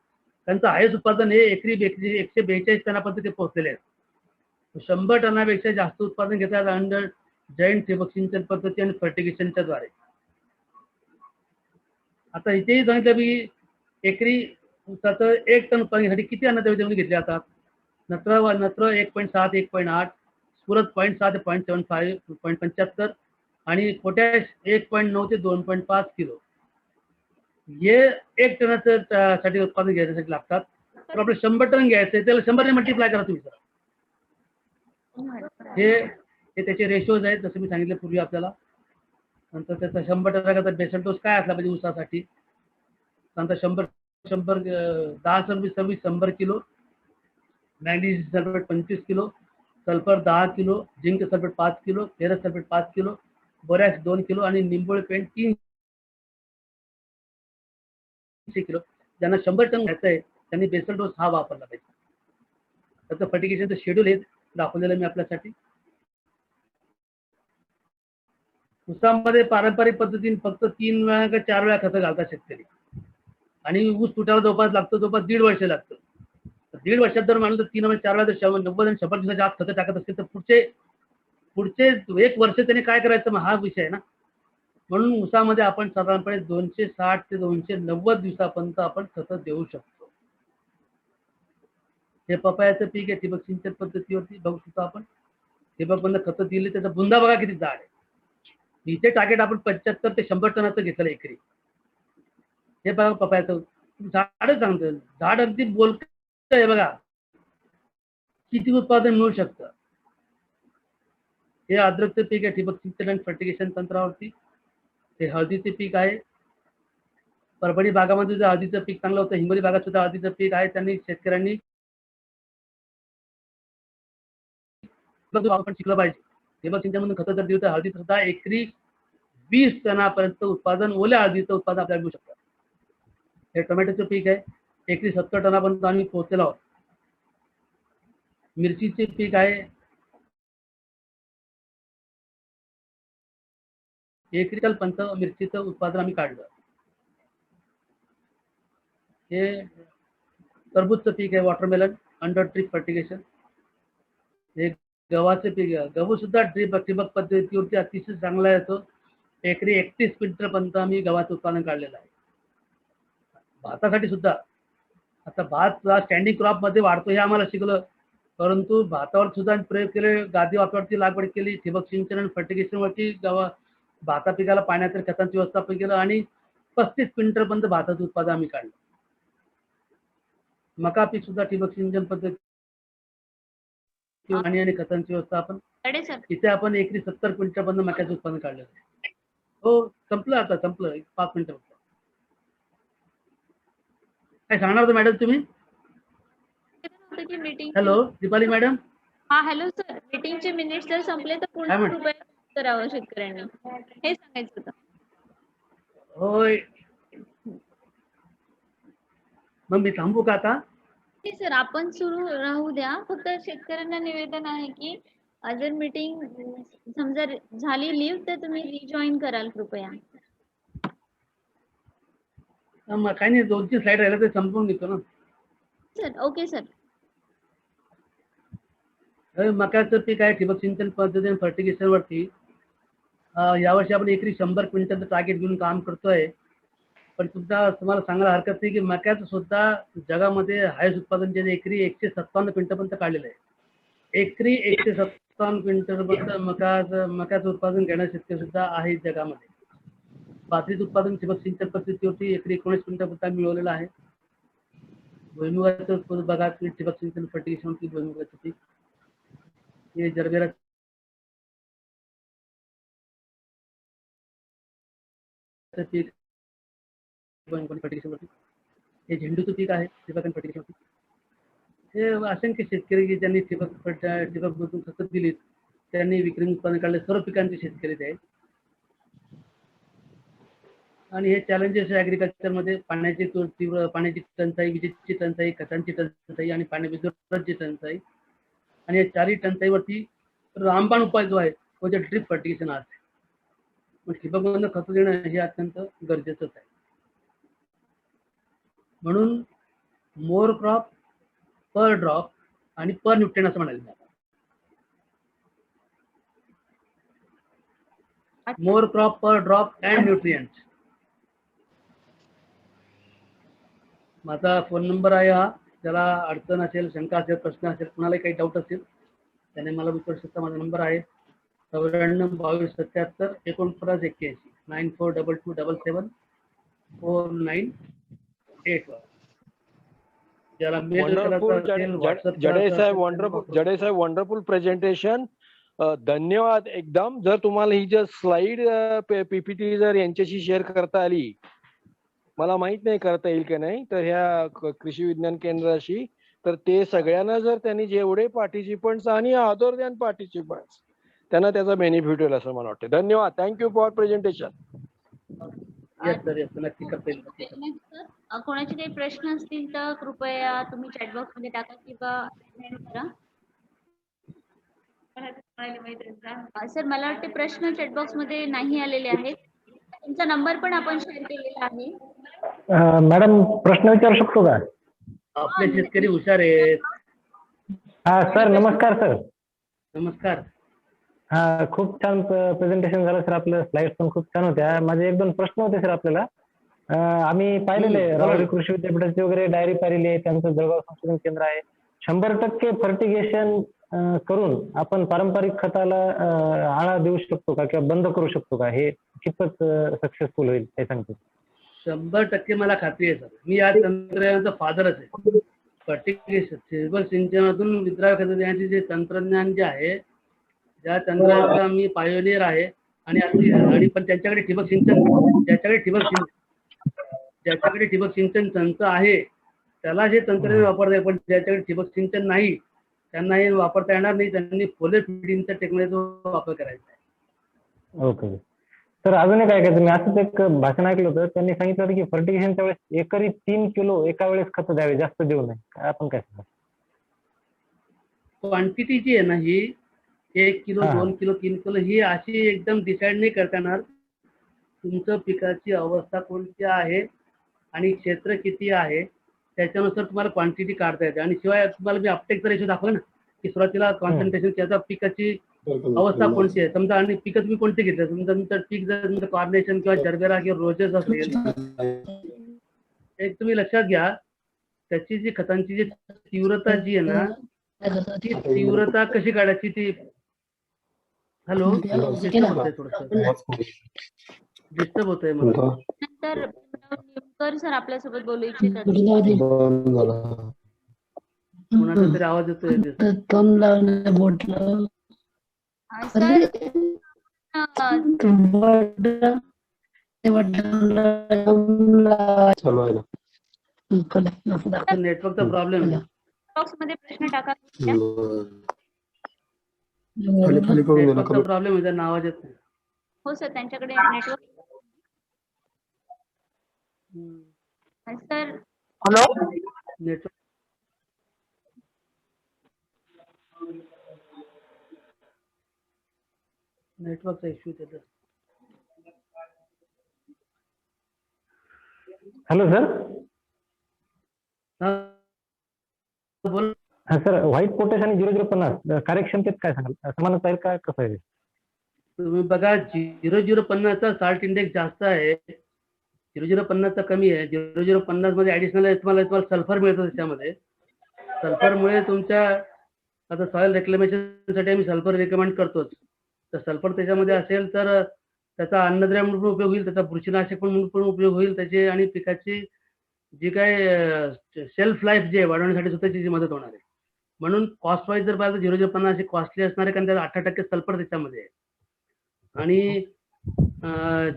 त्यांचं हायस्ट उत्पादन हे एकरी 142 टनापर्यंत ते पोहोचलेले आहेत. 100 टनापेक्षा जास्त उत्पादन घेतात अंडर जैन ठिबक सिंचन पद्धती आणि फर्टिगेशनच्या द्वारे. आता इथेही सांगितलं की एकरी ऊसाचं 1 टन उत्पादनासाठी किती अन्नद्रव्य जमिनी घेतले जातात. नत्र 1.7 1.8, स्फुरद 0.6 ते 0.75 0.75 आणि पोटॅश 1.9 ते 2.5 किलो हे 1 टनाचं साठी उत्पादन घेण्यासाठी लागतात. तर आपलं 100 टन घ्यायचं त्याला 100 ने मल्टिप्लाय करा तुम्ही. हे त्याचे रेशोज आहेत जसं मी सांगितलं पूर्वी आपल्याला. नंतर त्याचा 100 टनाचा बेसल डोस काय असला पाहिजे ऊसासाठी. नंतर 100 10 26 100 kilo, magnesium sulphate 25 kilo, sulphur 10 kilo, zinc sulphate 5 kilo, ferrous sulphate 5 kilo, borax 2 kilo आणि निंबोळी पेंट 300 किलो. ज्यांना 100 टन घ्यायचं आहे त्यांनी बेसल डोस हा वापरला पाहिजे. त्याचं फर्टिगेशनचं शेड्यूल हे दाखवलेलं मी आपल्यासाठी. ऊसामध्ये पारंपरिक पद्धतीने फक्त 3 वेळा का 4 वेळा खतं घालतात शेतकरी आणि ऊस तुटायला जवळपास लागतो 1.5 वर्ष लागतं. 1.5 वर्षात जर म्हणलं तर 3 वेळा 4 वेळा जर 90 आणि 100 दिवसाच्या आत खतं टाकत असतील तर पुढचे 1 वर्ष त्याने काय करायचं मग हा विषय आहे ना. म्हणून ऊसामध्ये आपण साधारणपणे 260 ते 290 दिवसापर्यंत आपण खतं देऊ शकतो. हे पपयाचं पीक आहे ठिबक सिंचन पद्धतीवरती बघू शकतो आपण. ठिबक बंद खतं दिली त्याचा बुंदा बघा किती जाड आहे. इथे टार्गेट आपण 75 ते 100 टनाचं घेतलं एकरी. हे बघा पपयाचं झाडच सांगतं, झाड अगदी बोलतं आहे बघा किती उत्पादन मिळू शकतं. हे अद्रकचं पीक आहे ठिबक सिंचन आणि फर्टिगेशन तंत्रावरती. हे हळदीचे पीक आहे. परभणी भागामध्ये जर हळदीचं पीक चांगलं होतं, हिंगोली भागात सुद्धा हळदीचं पीक आहे. त्यांनी शेतकऱ्यांनी आपण शिकलं पाहिजे. ठिबक सिंचनमधून खतं जर दिली तर हळदी सुद्धा एकरी 20 टनापर्यंत उत्पादन ओल्या हळदीचं उत्पादन आपल्याला मिळू शकतं. हे टोमॅटोचं पीक आहे. एकरी 70 टनापर्यंत आम्ही पोहोचलेलो आहोत. मिरचीचे पीक आहे. एकरी मिरचीचं उत्पादन आम्ही काढलं. हे टरबूजचं पीक आहे वॉटरमेलन अंडर ड्रिप फर्टिगेशन. हे गव्हाचं पीक आहे. गहू सुद्धा ठिबक पद्धतीवरती अतिशय चांगला येतो. एकरी 31 क्विंटलपर्यंत आम्ही गव्हाचं उत्पादन काढलेलं आहे. भातासाठी सुद्धा आता भात स्टँडिंग क्रॉप मध्ये वाढतो हे आम्हाला शिकलं, परंतु भातावर सुद्धा प्रयोग केले. गादी वापरावरती लागवड केली. ठिबक सिंचन आणि फर्टिगेशन वरती भाता पिकाला पाण्याचं खतांचं व्यवस्थापन केलं आणि 35 क्विंटलपर्यंत भाताचं उत्पादन आम्ही काढलं. मका पीक सुद्धा ठिबक सिंचन पद्धती आणि खतांची व्यवस्थापन. इथे आपण एकरी 70 क्विंटलपर्यंत मक्याचं उत्पादन काढलं. हो संपलं, आता संपलं. 5 मिनिटं काय सांगणार होतं मॅडम तुम्ही. Hello Deepali madam. हा हॅलो सर, मीटिंगचे मिनिट्स जर संपले तर पुन्हा कृपया करावं शेतकऱ्यांनी, हे सांगायचं होतं. होय मग मी थांबू का आता. सर आपण सुरू राहू द्या. फक्त शेतकऱ्यांना निवेदन आहे की जर मीटिंग समजा झाली लीव्ह तर तुम्ही रिजॉईन कराल कृपया. मग काही नाही 2-3 स्लाइड राहिला ते संपवून घेतो ना सर. Okay sir. मक्याचं पीक आहे ठिबक सिंचन पद्धतीने फर्टिगेशन वरती. यावर्षी आपण एकरी 100 क्विंटलचं टार्गेट घेऊन काम करतोय. पण सुद्धा तुम्हाला सांगायला हरकत नाही की मक्याचं सुद्धा जगामध्ये हायस्ट उत्पादन जे एकरी 157 क्विंटलपर्यंत काढलेलं आहे. एकरी 157 क्विंटलपर्यंत मक्याचं उत्पादन घेणारे शेतकरी सुद्धा आहे जगामध्ये. बाजरीचं उत्पादन ठिबक सिंचन पद्धतीवरती एकरी 19 क्विंटलपर्यंत मिळवलेलं आहे. भुईमुगाचं बघा ठिबक सिंचन फर्टिगेशन वरती भुईमुगाचं पीक. हे जरबेरा पीक फर्टिगेशन वरती. हे झेंडूचं पीक आहे ठिबक फर्टिगेशन वरती. हे असंख्य शेतकरी की ज्यांनी ठिबक मधून खतं दिली, त्यांनी विक्रमी उत्पादन काढले, सर्व पिकांचे शेतकरी ते आहेत. आणि हे चॅलेंजेस ऍग्रिकल्चर मध्ये पाण्याची तीव्र पाण्याची टंचाई, विजेची टंचाई, खतांची टंचाई आणि पाण्याची टंचाई, आणि या चारही टंचाईवरती रामबाण उपाय जो आहे तो म्हणजे ड्रिप फर्टिगेशन आहे. मग ठिबकमधून खत देणं हे अत्यंत गरजेचंच आहे. म्हणून मोर क्रॉप पर ड्रॉप आणि पर न्यूट्रिएंट असं म्हणायला जातं. More crop per drop and nutrient. माझा फोन नंबर आहे हा. ज्याला अडचण असेल, शंका असेल, प्रश्न असेल, कुणालाही काही डाऊट असेल त्याने मला विचारू शकता. माझा नंबर आहे 9422774981 9422774981. ज्याला मेल करायचा असेल, WhatsApp जडे करायचा साहेब असेल, जडे साहेब वंडरफुल प्रेझेंटेशन. धन्यवाद एकदम. जर तुम्हाला ही जर स्लाइड पीपीटी जर यांच्याशी शेअर करता आली, मला माहित नाही करता येईल की नाही, तर ह्या कृषी विज्ञान केंद्राशी, तर ते सगळ्यांना जर त्यांनी जेवढे पार्टिसिपंट्स आणि अदर दॅन पार्टिसिपंट्स त्यांना त्याचा बेनिफिट होईल असं मला वाटतं. धन्यवाद. Thank you for presentation. Yes sir, yes, नक्की करता येईल. कोणाचे काही प्रश्न असतील तर कृपया तुम्ही चॅटबॉक्स मध्ये टाका किंवा email करा. सर मला वाटते प्रश्न चॅटबॉक्स मध्ये नाही आलेले आहेत. तुमचा नंबर पण आपण शेअर केलेला आहे. मॅडम प्रश्न विचारू शकतो का? आपले शेतकरी हुशार आहेत. हा सर, नमस्कार सर. नमस्कार. हा, खूप छान प्रेझेंटेशन झालं सर. आपलं स्लाइड्स पण खूप छान होत्या. माझे एक दोन प्रश्न होते सर आपल्याला. आम्ही पाहिलेले राहुरी कृषी विद्यापीठाची वगैरे डायरी पाहिलेली आहे, त्यांचं जळगाव संशोधन केंद्र आहे. 100% फर्टिगेशन करून आपण पारंपरिक खताला आळा देऊ शकतो का किंवा बंद करू शकतो का? हे कितपत सक्सेसफुल होईल ते सांगतो. 100% मला खात्री आहे सर. मी या तंत्रज्ञानाचा फादरच आहे. फर्टिगेशन ठिबक सिंचनातून विद्राव्य खत देण्याचे जे तंत्रज्ञान जे आहे, त्या तंत्रज्ञानाचा मी पायोनियर आहे. आणि पण त्यांच्याकडे ठिबक सिंचन संच आहे, त्याला हे तंत्रज्ञान वापरता येईल. पण ज्याच्याकडे ठिबक सिंचन नाही त्यांना हे वापरता येणार नाही. त्यांनी फोले फिडिंगच्या टेक्नॉलॉजीचा वापर करायचा आहे. Okay sir. अजून एक ऐकायचं, मी असंच एक भाषण ऐकलं होतं. त्यांनी सांगितलं होतं की फर्टिगेशनच्या वेळेस एकरी 3 किलो एका वेळेस खत द्यावे, जास्त देऊ नये. आपण काय सांगा? क्वांटिटी जी आहे ना, ही 1 किलो, 2 किलो, 3 किलो ही अशी एकदम डिसाईड नाही करता येणार. तुमचं पिकाची अवस्था कोणती आहे आणि क्षेत्र किती आहे त्याच्यानुसार तुम्हाला क्वांटिटी काढता येते. आणि शिवाय तुम्हाला मी अपटेकचा रेशो दाखवला ना, की सुरुवातीला कॉन्सन्ट्रेशन त्याचा पिकाची अवस्था कोणती आहे समजा, आणि पिकं तुम्ही कोणते घेतले. समजा तुमचं पीक जर तुमचं कॉर्नेशन किंवा जर्बेरा किंवा रोजेस असेल, एक तुम्ही लक्षात घ्या, त्याची जी खतांची जी तीव्रता जी आहे ना, ती तीव्रता कशी काढायची ती. हॅलो, डिस्टर्ब होतंय मला. तर निमकर सर आपल्यासोबत बोलू इच्छितात. कोणाचा तरी आवाज येतोय. नेटवर्कचा प्रॉब्लेम आहे. बॉक्स मध्ये प्रश्न टाका. नेटवर्कचा प्रॉब्लेम आहे, त्यांना आवाज येत नाही. हो सर, त्यांच्याकडे नेटवर्क. सर हॅलो, नेटवर्कचा इश्यू येतो. Hello sir. बोल. हा सर, व्हाईट पोटॅश आणि 0050 कार्यक्षमतेत काय सांगाल? समानच आहे का, कसं आहे? तुम्ही बघा, 0050चा साल्ट इंडेक्स जास्त आहे, 0050चा कमी आहे. 0050 मध्ये ऍडिशनल तुम्हाला सल्फर मिळतं. त्याच्यामध्ये सल्फरमुळे तुमच्या आता सॉइल रेक्लेमेशनसाठी आम्ही सल्फर रिकमेंड करतोच. तर सल्फर त्याच्यामध्ये असेल तर त्याचा अन्नद्रव्य म्हणून पण उपयोग होईल, त्याचा बुरशीनाशक म्हणून पण उपयोग होईल त्याची, आणि पिकाची जी काय शेल्फ लाईफ जे वाढवण्यासाठी सुद्धा त्याची मदत होणार आहे. म्हणून कॉस्ट वाईज जर पाहिलं तर 0050 अशी कॉस्टली असणार आहे, कारण त्याचा 18% सल्फर त्याच्यामध्ये आहे. आणि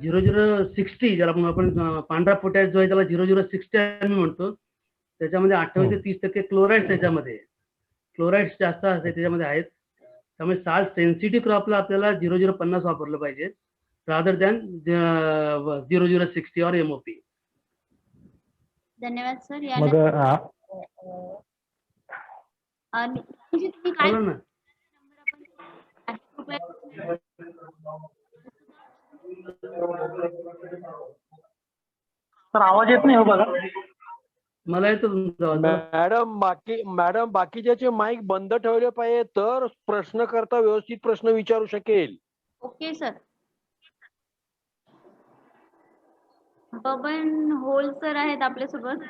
0060 ज्याला आपण पांढरा पोटॅश जो आहे त्याला 0060 आम्ही म्हणतो, त्याच्यामध्ये 28 ते 30% क्लोराईड त्याच्यामध्ये आहे. क्लोराईड्स जास्त असते त्याच्यामध्ये आहेत. त्यामुळे साल्ट सेन्सिटिव्ह क्रॉपला आपल्याला 0050 वापरलं पाहिजे रादर दॅन 0060 और MOP. धन्यवाद सर. मग यानंतर म्हणजे तुम्ही काय बोला ना. कृपया सर आवाज येत नाही हो बघा. मला येतो तुमचा आवाज. मॅडम बाकीच्याचे माईक बंद ठेवले पाहिजे तर प्रश्न करता व्यवस्थित प्रश्न विचारू शकेल. Okay sir. Baban Hole sir आहेत आपल्यासोबत.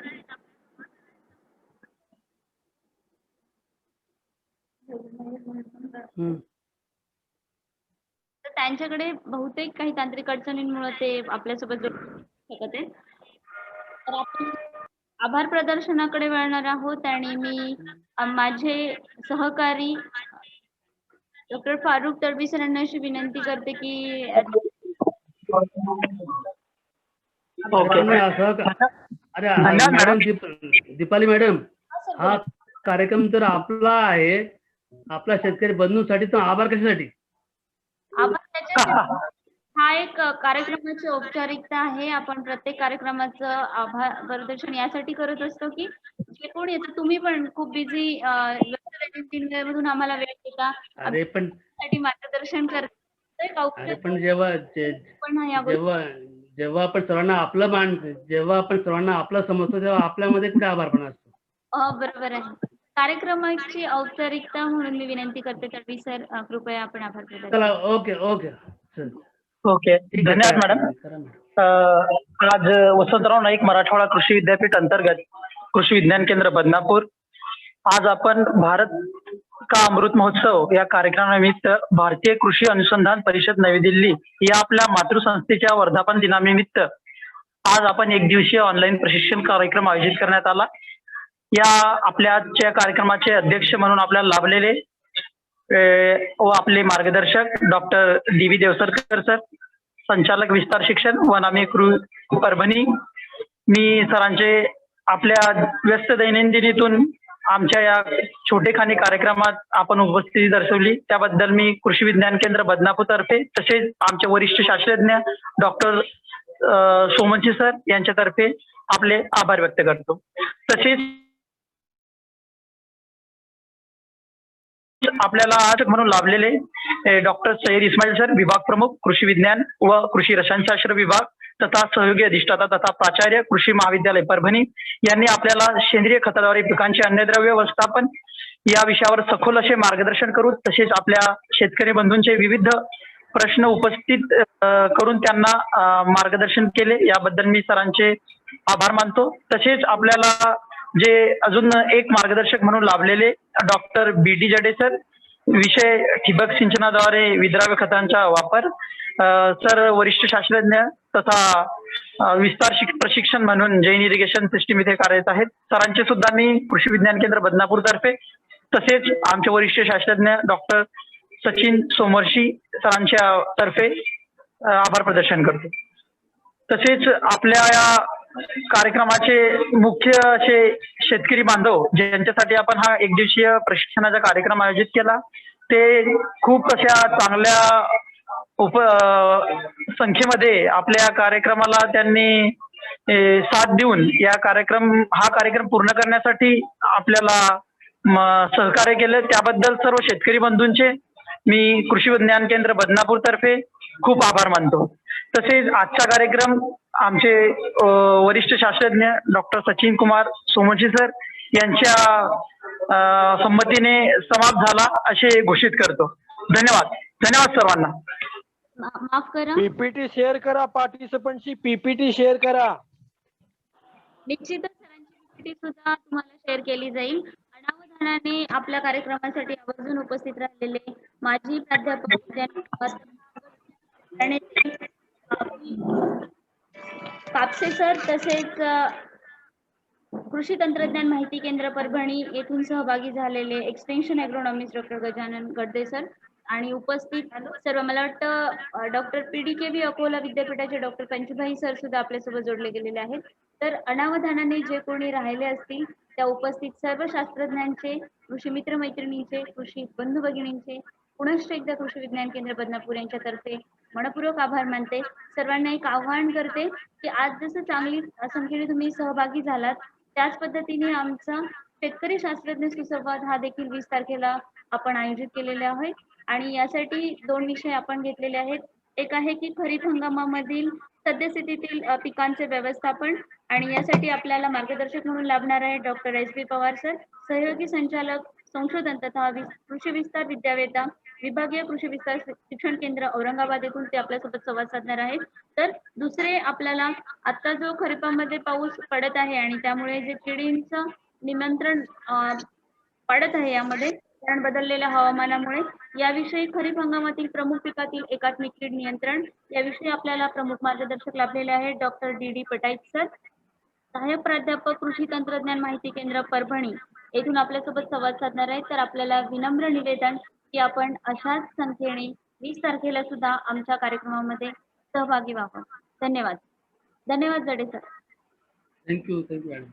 तर त्यांच्याकडे बहुतेक काही तांत्रिक अडचणींमुळे ते आपल्यासोबत जोडू शकत आहेत. तर आपण आभार प्रदर्शनाकडे वळणार आहोत आणि मी माझे सहकारी डॉक्टर फारुख तडवी सरांना अशी विनंती करते की अरे मॅडम दीपाली मॅडम, हा कार्यक्रम तर आपला आहे, आपला शेतकरी बंधूंसाठी, तर आभार कशासाठी? हा एक कार्यक्रमाची औपचारिकता आहे. आपण प्रत्येक कार्यक्रमाचं आभार प्रदर्शन यासाठी करत असतो की जे कोणी येतं, तुम्ही पण खूप बिझी मधून आम्हाला वेळ देता, अरे पण मार्गदर्शन करता. अरे पण जेव्हा आपण सर्वांना आपलं समजतो तेव्हा आपल्यामध्ये कुठे आभारपणा असतो. बरोबर आहे. कार्यक्रमाची औपचारिकता म्हणून मी विनंती करते तडवी सर, कृपया आपण आभार प्रदर्शन. चला, ओके ओके ओके, धन्यवाद मॅडम. आज वसंतराव नाईक मराठवाडा कृषी विद्यापीठ अंतर्गत कृषी विज्ञान केंद्र बदनापूर, आज आपण भारत का अमृत महोत्सव या कार्यक्रमानिमित्त भारतीय कृषी अनुसंधान परिषद नवी दिल्ली या आपल्या मातृसंस्थेच्या वर्धापन दिनानिमित्त आज आपण एक दिवसीय ऑनलाईन प्रशिक्षण कार्यक्रम आयोजित करण्यात आला. या आपल्या आजच्या कार्यक्रमाचे अध्यक्ष म्हणून आपल्याला लाभलेले व आपले मार्गदर्शक डॉक्टर DV देवसरकर सर, संचालक विस्तार शिक्षण वनामी परभणी. मी सरांचे आपल्या व्यस्त दैनंदिनीतून आमच्या या छोटेखानी कार्यक्रमात आपण उपस्थिती दर्शवली त्याबद्दल मी कृषी विज्ञान केंद्र बदनापूर तर्फे तसेच आमचे वरिष्ठ शास्त्रज्ञ डॉक्टर सोमवंशी सर यांच्यातर्फे आपले आभार व्यक्त करतो. तसेच आपल्याला आज म्हणून लाभलेले डॉक्टर सय्यद इस्माईल सर, विभाग प्रमुख कृषी विज्ञान व कृषी रसायनशास्त्र विभाग तथा सहयोगी अधिष्ठाता तथा प्राचार्य कृषी महाविद्यालय परभणी यांनी आपल्याला सेंद्रिय खताद्वारे पिकांचे अन्नद्रव्य व्यवस्थापन या विषयावर सखोल असे मार्गदर्शन करून तसेच आपल्या शेतकरी बंधूंचे विविध प्रश्न उपस्थित करून त्यांना मार्गदर्शन केले, याबद्दल मी सरांचे आभार मानतो. तसेच आपल्याला जे अजून एक मार्गदर्शक म्हणून लाभलेले डॉक्टर BD जडे सर, विषय ठिबक सिंचनाद्वारे विद्राव्य खतांचा वापर, सर वरिष्ठ शास्त्रज्ञ तथा विस्तार प्रशिक्षण म्हणून जैन इरिगेशन सिस्टीम इथे कार्यरत आहेत. सरांचे सुद्धा मी कृषी विज्ञान केंद्र बदनापूर तर्फे तसेच आमचे वरिष्ठ शास्त्रज्ञ डॉक्टर सचिन सोमवर्षी सरांच्या तर्फे आभार प्रदर्शन करतो. तसेच आपल्या या कार्यक्रमाचे मुख्य असे शेतकरी बांधव ज्यांच्यासाठी आपण हा एक दिवसीय प्रशिक्षणाचा कार्यक्रम आयोजित केला, ते खूप अशा चांगल्या संख्येमध्ये आपल्या कार्यक्रमाला त्यांनी साथ देऊन हा कार्यक्रम पूर्ण करण्यासाठी आपल्याला सहकार्य केलं. त्याबद्दल सर्व शेतकरी बंधूंचे मी कृषी विज्ञान केंद्र बदनापूर तर्फे खूप आभार मानतो. तसेच आजचा कार्यक्रम आमचे वरिष्ठ शास्त्रज्ञ डॉक्टर सचिन कुमार सोमवंशी सर यांच्या संमतीने समाप्त झाला असे घोषित करतो. धन्यवाद सर्वांना. माफ करा, PPT शेअर करा, पार्टिसिपंटची PPT शेअर करा. निश्चितच सरांची PPT सुद्धा तुम्हाला शेअर केली जाईल. अनावधानाने आपल्या कार्यक्रमासाठी आवर्जून उपस्थित राहिलेले माजी प्राध्यापक कापसे सर, तसेच कृषी तंत्रज्ञान माहिती केंद्र परभणी येथून सहभागी झालेले extension agronomist doctor Gajanan Gadade sir आणि उपस्थित सर्व, मला वाटतं डॉक्टर PDKV अकोला विद्यापीठाचे डॉक्टर पंचभाई सर सुद्धा आपल्यासोबत जोडले गेलेले आहेत. तर अनावधानाने जे कोणी राहिले असतील त्या उपस्थित सर्व शास्त्रज्ञांचे, कृषी मित्र मैत्रिणींचे, कृषी बंधू भगिनींचे पुनश्च एकदा कृषी विज्ञान केंद्र बदनापूर यांच्यातर्फे मनपूर्वक आभार मानते. सर्वांना एक आव्हान करते की आज जसं चांगली संख्येने तुम्ही सहभागी झालात, त्याच पद्धतीने आमचा शेतकरी शास्त्रज्ञ सुसंवाद हा देखील 20 तारखेला आपण आयोजित केलेला आहे आणि यासाठी 2 विषय आपण घेतलेले आहेत. एक आहे की खरीप हंगामामधील सद्यस्थितीतील पिकांचे व्यवस्थापन आणि यासाठी आपल्याला मार्गदर्शक म्हणून लाभणार आहे डॉक्टर S.B. पवार सर, सहयोगी संचालक संशोधन तथा कृषी विस्तार विद्यावेता, विभागीय कृषी विस्तार शिक्षण केंद्र औरंगाबाद येथून ते आपल्यासोबत संवाद साधणार आहेत. तर दुसरे आपल्याला आता जो खरीपामध्ये पाऊस पडत आहे आणि त्यामुळे जे किडींचं निमंत्रण पडत आहे यामध्ये, कारण बदललेल्या हवामानामुळे याविषयी खरीप हंगामातील प्रमुख पिकातील एकात्मिक कीड नियंत्रण याविषयी आपल्याला प्रमुख मार्गदर्शक लाभलेले आहेत डॉक्टर D.D. पटाईत सर, सहाय्यक प्राध्यापक कृषी तंत्रज्ञान माहिती केंद्र परभणी येथून आपल्यासोबत संवाद साधणार आहेत. तर आपल्याला विनम्र निवेदन की आपण अशाच संख्येने 20 तारखेला सुद्धा आमच्या कार्यक्रमामध्ये सहभागी व्हावं. धन्यवाद. धन्यवाद जडे सर. Thank you madam.